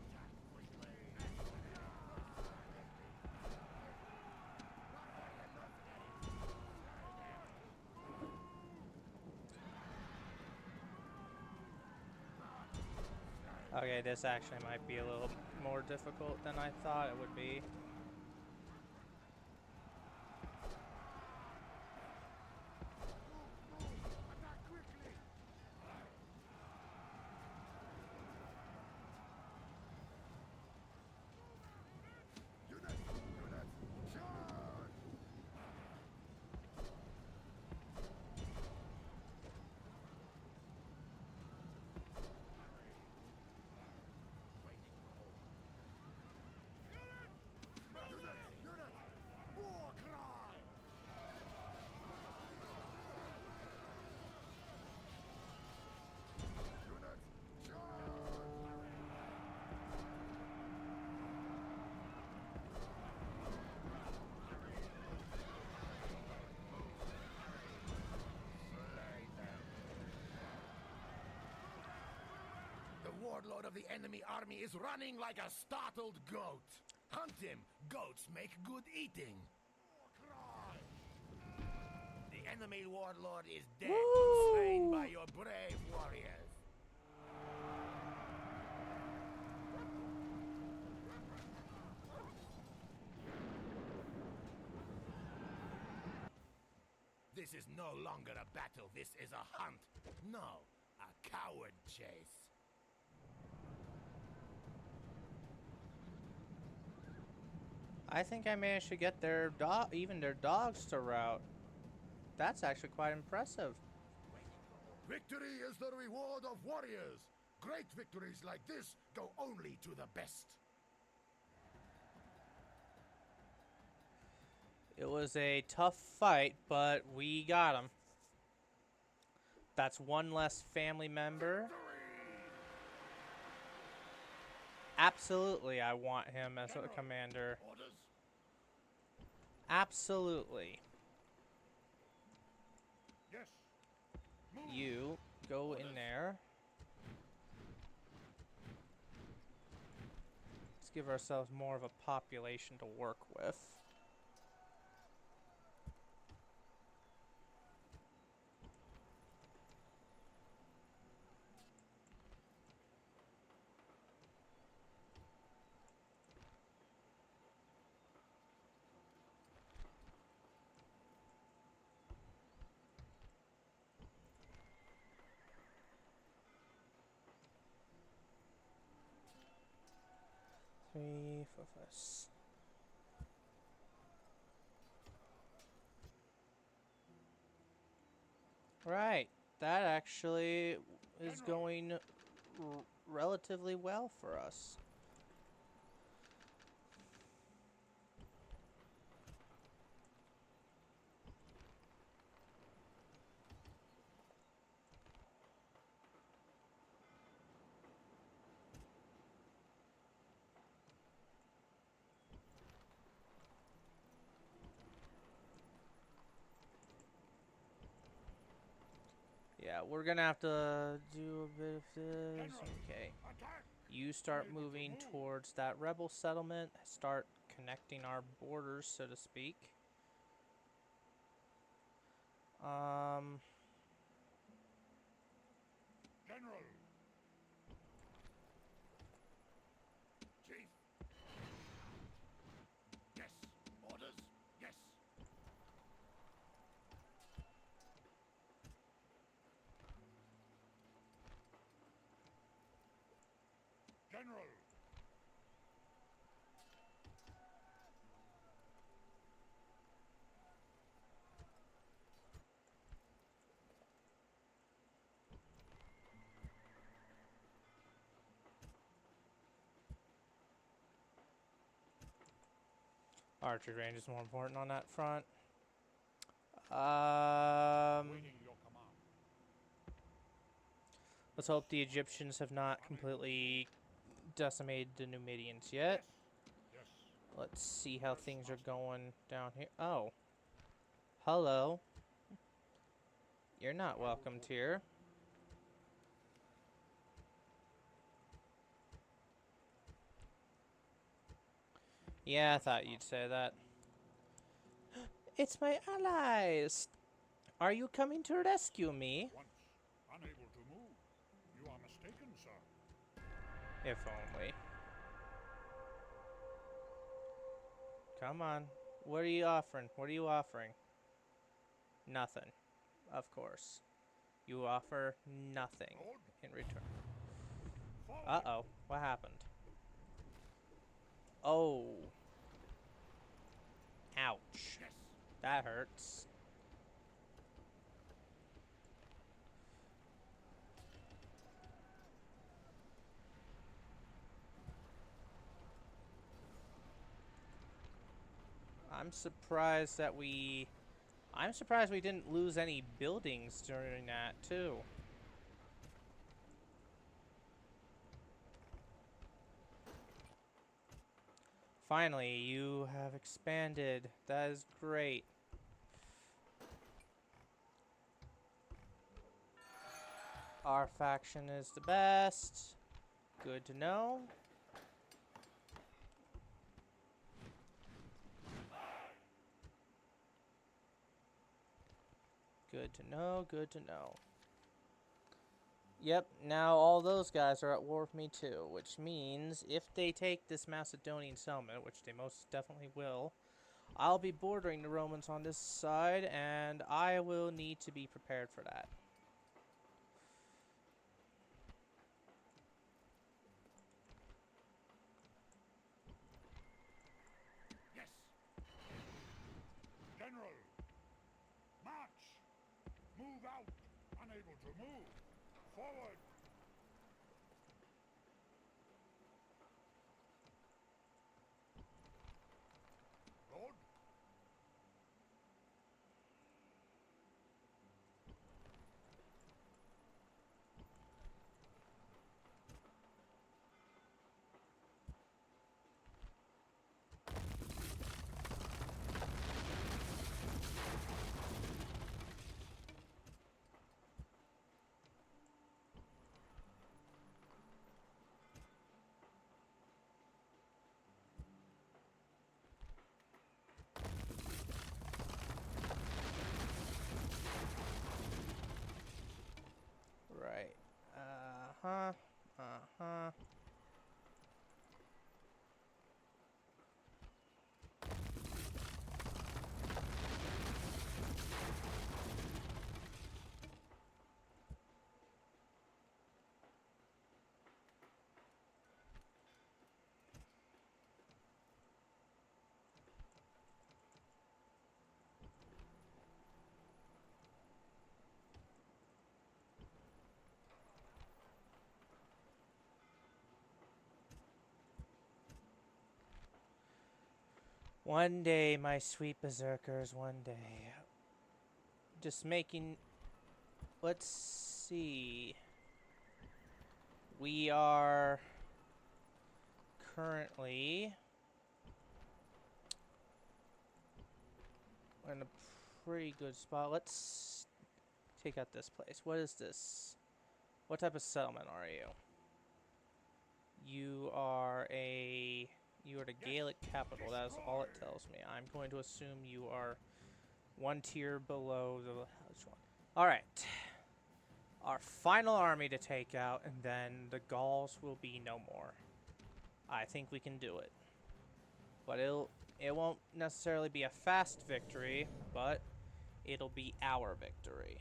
C: Attack quickly! Barbarian mercenaries!
A: Okay, this actually might be a little more difficult than I thought it would be.
C: Attack quickly! Units! Charge! warlord of the enemy army is running like a startled goat. Hunt him. Goats make good eating. The enemy warlord is dead, slain by your brave warriors. This is no longer a battle, this is a hunt. No, a coward chase.
A: I think I managed to get even their dogs to rout. That's actually quite impressive.
C: Victory is the reward of warriors. Great victories like this go only to the best.
A: It was a tough fight, but we got him. That's one less family member. Absolutely, I want him as a commander.
C: Orders.
A: Absolutely.
B: Yes. Move.
A: You go in there. Let's give ourselves more of a population to work with. Three, four, five, six. Right, that actually is going relatively well for us. Yeah, we're gonna have to do a bit of this. Okay.
B: Attack.
A: You start moving towards that rebel settlement. Start connecting our borders, so to speak.
B: General.
C: Chief. Yes. Orders. Yes.
B: General.
A: Archery range is more important on that front.
B: Waiting your command.
A: Let's hope the Egyptians have not completely decimated the Numidians yet.
B: Yes.
A: Let's see how things are going down here. Oh. Hello. You're not welcomed here. Yeah, I thought you'd say that. It's my allies! Are you coming to rescue me?
B: Once unable to move. You are mistaken, sir.
A: If only. Come on. What are you offering? What are you offering? Nothing. Of course. You offer nothing in return.
B: Forward.
A: Uh-oh. What happened? Oh. Ouch.
C: Yes.
A: That hurts. I'm surprised we didn't lose any buildings during that, too. Finally, you have expanded. That is great. Our faction is the best. Good to know. Good to know, good to know. Yep, now all those guys are at war with me too, which means if they take this Macedonian settlement, which they most definitely will, I'll be bordering the Romans on this side, and I will need to be prepared for that.
C: Yes.
B: General, march! Move out! Unable to move! Forward! Lord?
A: Right. Uh-huh. Uh-huh. One day, my sweet berserkers, one day. Just making... Let's see. We are currently in a pretty good spot. Let's take out this place. What is this? What type of settlement are you? You are the Gaelic capital. That is all it tells me. I'm going to assume you are one tier below the which one. All right. Our final army to take out, and then the Gauls will be no more. I think we can do it. But it won't necessarily be a fast victory, but it'll be our victory.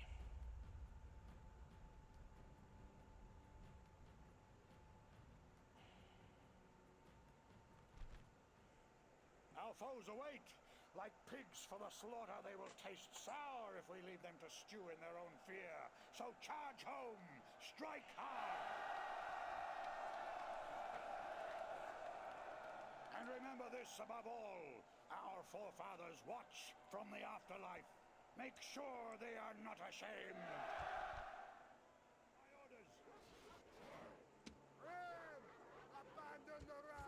B: Our foes await. Like pigs for the slaughter, they will taste sour if we leave them to stew in their own fear. So charge home! Strike hard! And remember this above all. Our forefathers watch from the afterlife. Make sure they are not ashamed. My orders.
C: Ram! Abandon the ram!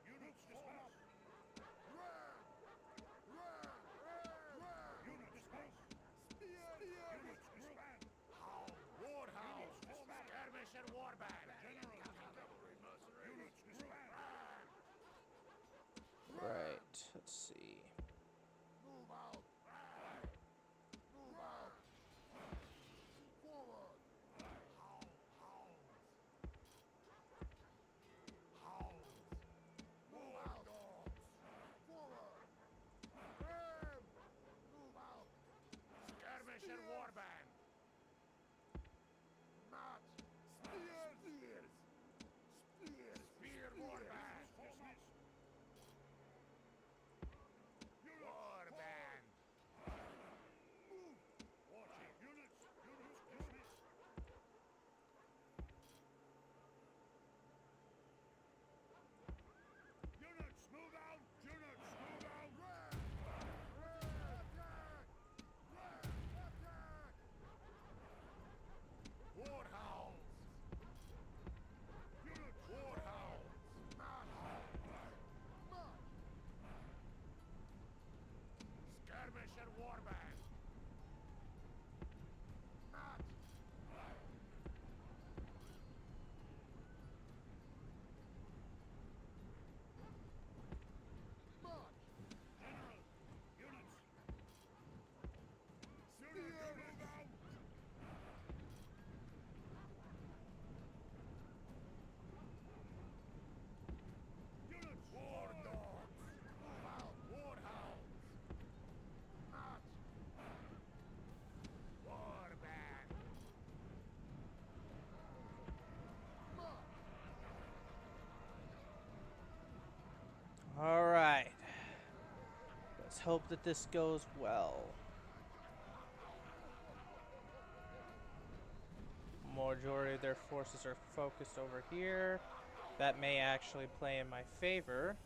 B: Units, disperse. Units, disperse. Units, disband.
C: Warhound!
B: Units, disband.
C: Skirmish and warband!
B: General,
C: Cavalry mercenaries!
B: units, disband.
A: Let's hope that this goes well. Majority of their forces are focused over here. That may actually play in my favor.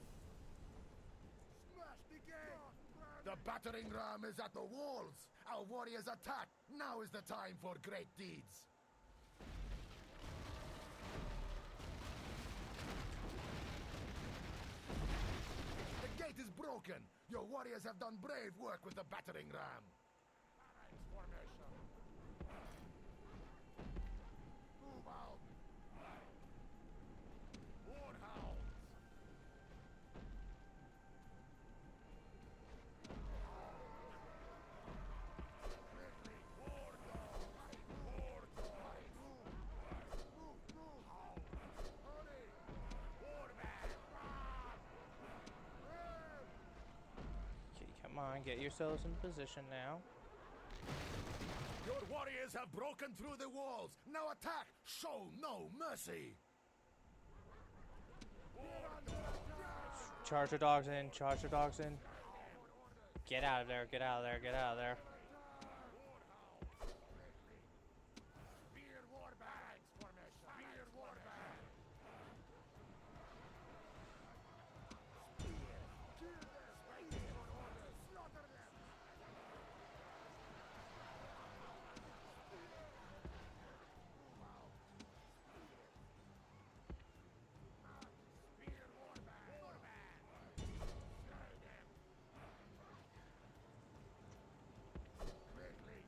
C: Smash the gate! The battering ram is at the walls. Our warriors attack. Now is the time for great deeds. The gate is broken. Your warriors have done brave work with the battering ram. Formation. Move out. Warhounds. Quickly, war dogs. War dogs. Move. Hurry. Warman.
A: Okay, come on, get yourselves in position now.
C: Your warriors have broken through the walls. Now attack. Show no mercy.
A: Charge the dogs in, charge the dogs in. Get out of there, get out of there, get out of there.
C: Spear warbags formation. Spear warbags. Spear. Kill them. Wait for orders. Slaughter them. Move out. Spear warbag. Slay them. Quickly.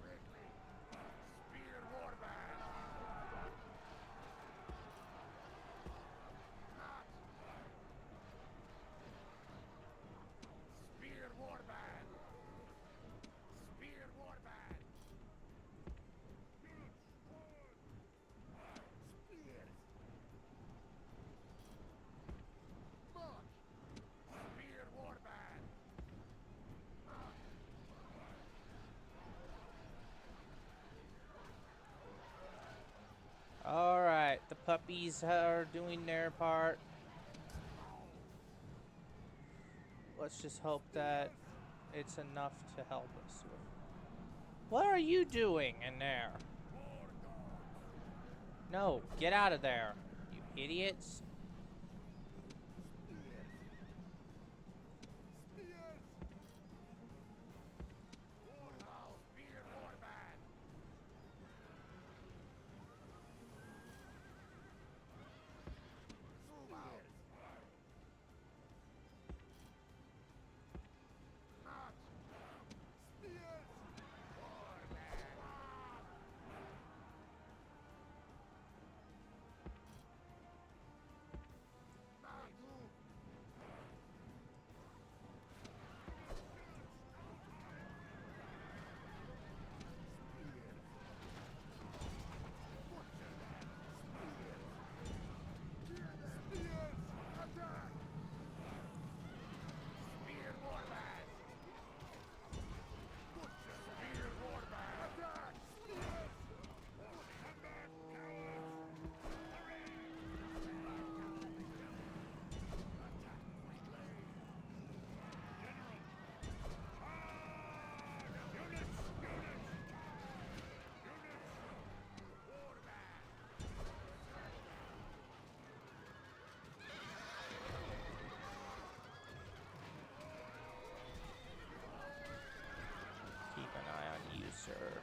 C: Quickly. Spear warbag. Not. Spear warbag. Spear warbag. Spears. March. Spear warbag.
A: Alright, the puppies are doing their part. Let's just hope that it's enough to help us with. What are you doing in there? No, get out of there, you idiots.
C: Warhound. Spear warbag. Move out. Not. Spears. Warbag. Not. Move. Spears! Attack! Spear warbag! Butcher! Spear warbag! Attack! Spears! Come back, cowards! Attack quickly!
B: General! Charge! Units!
C: Warbag!
A: Keep an eye on you, sir.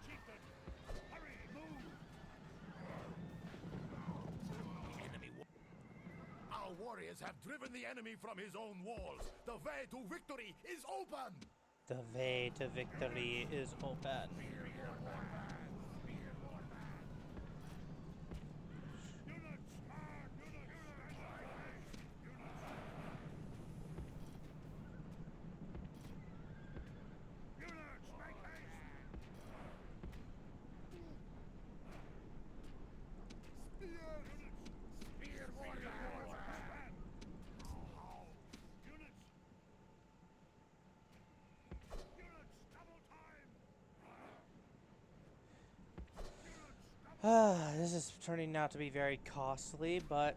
B: Chieftain! Hurry! Move!
C: Our warriors have driven the enemy from his own walls. The way to victory is open!
A: The way to victory is open.
C: Spear warbag! Spear warbag!
B: Units! March! Units! Units! Make haste!
C: Spears! Spear warbag!
B: Units! Units! Double time!
A: This is turning out to be very costly, but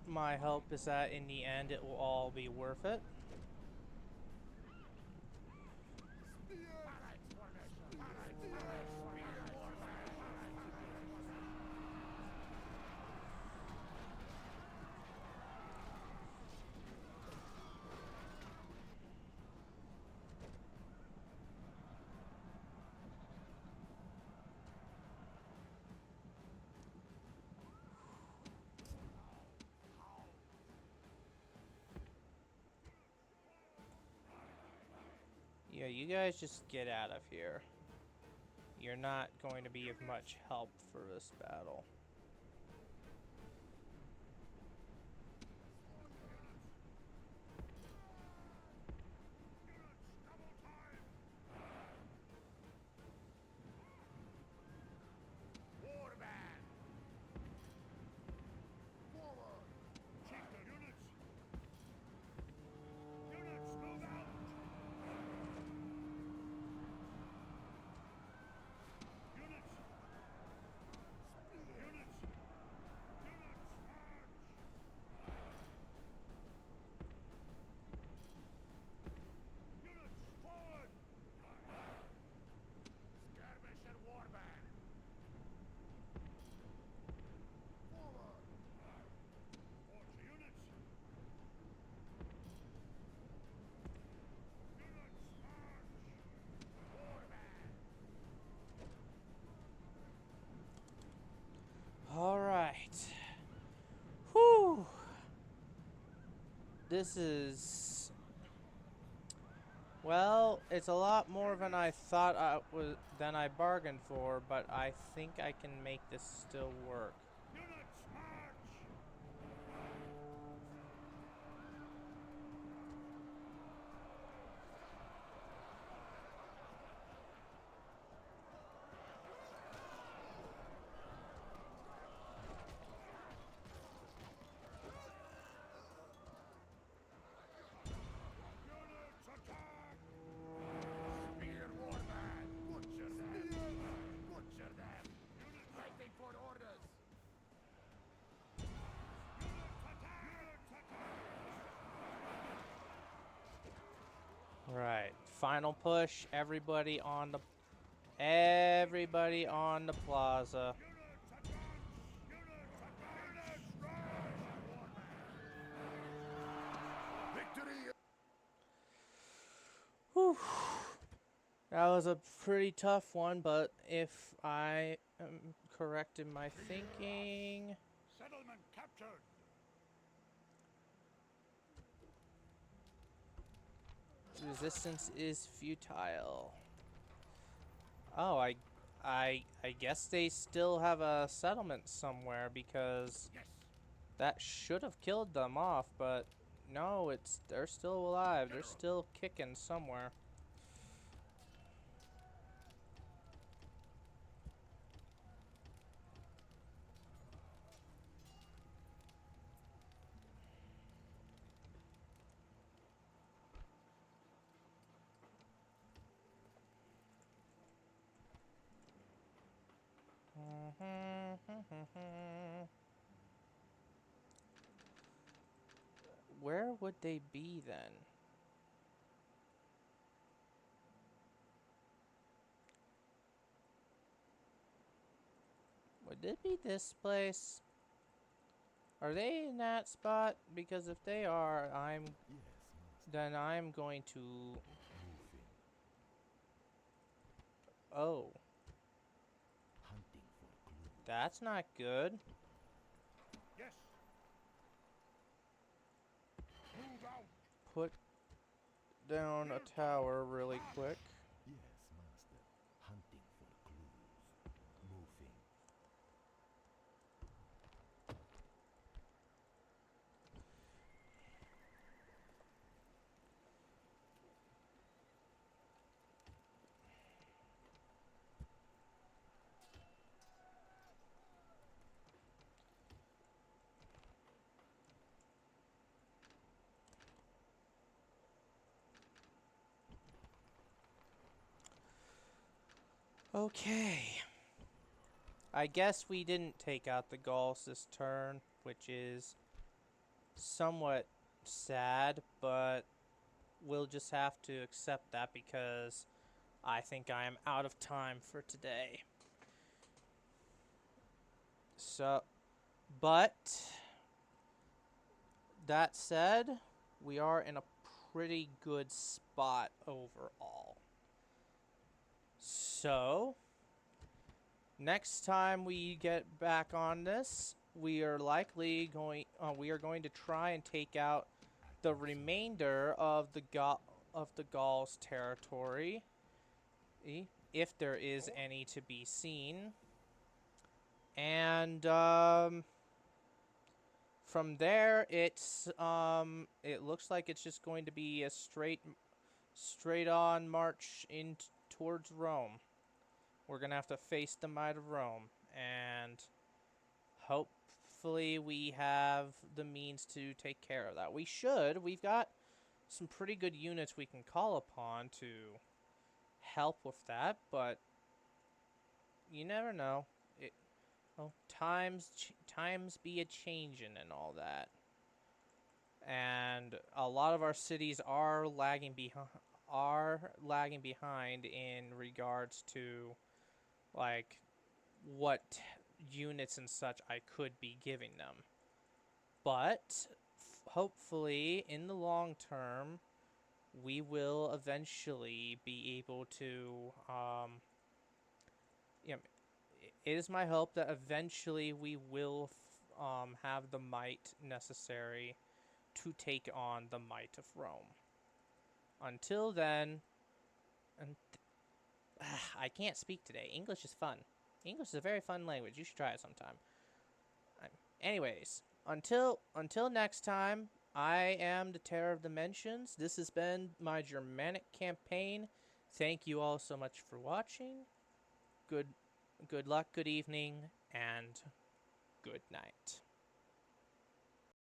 A: my hope is that in the end it will all be worth it. Yeah, you guys just get out of here. You're not going to be of much help for this battle.
C: Warband! Forward!
B: Chieftain units! Units, move out! Units! Units! Units, march! Units, forward!
C: Skirmish and warband! Forward!
B: Forge units! Units, march!
C: Warband!
A: All right. Whew. This is, well, it's a lot more than I thought than I bargained for, but I think I can make this still work.
B: Units, march! Units, attack!
C: Spear warband! Butcher them! Butcher them! Waiting for orders!
B: Units, attack! Units, attack!
A: Right. Final push. Everybody on the plaza.
B: Units, advance! Units, advance! Units, rise!
C: Victory!
A: Whew. That was a pretty tough one, but if I am correct in my thinking,
B: Settlement captured!
A: resistance is futile. Oh, I guess they still have a settlement somewhere because
C: Yes!
A: that should have killed them off, but no, they're still alive. They're still kicking somewhere. Where would they be then? Would it be this place? Are they in that spot? Because if they are, then I'm going to. Oh, that's not good.
B: Yes! Move out!
A: Put down a tower really quick.
F: Yes, master. Hunting for clues. Moving.
A: Okay. I guess we didn't take out the Gauls this turn, which is somewhat sad, but we'll just have to accept that because I think I am out of time for today. So, but that said, we are in a pretty good spot overall. So, next time we get back on this, we are going to try and take out the remainder of the Gauls territory, if there is any to be seen. And from there, it looks like it's just going to be a straight on march towards Rome. We're gonna have to face the might of Rome, and hopefully we have the means to take care of that. We've got some pretty good units we can call upon to help with that, but you never know. Times be a changin' and all that. And a lot of our cities are lagging behind in regards to like what units and such I could be giving them. But hopefully in the long term we will eventually be able to it is my hope that eventually we will have the might necessary to take on the might of Rome. Until then, and I can't speak today. English is fun. English is a very fun language. You should try it sometime. Anyways, until next time, I am the Terror of Dimensions. This has been my Germanic campaign. Thank you all so much for watching. Good luck, good evening, and good night.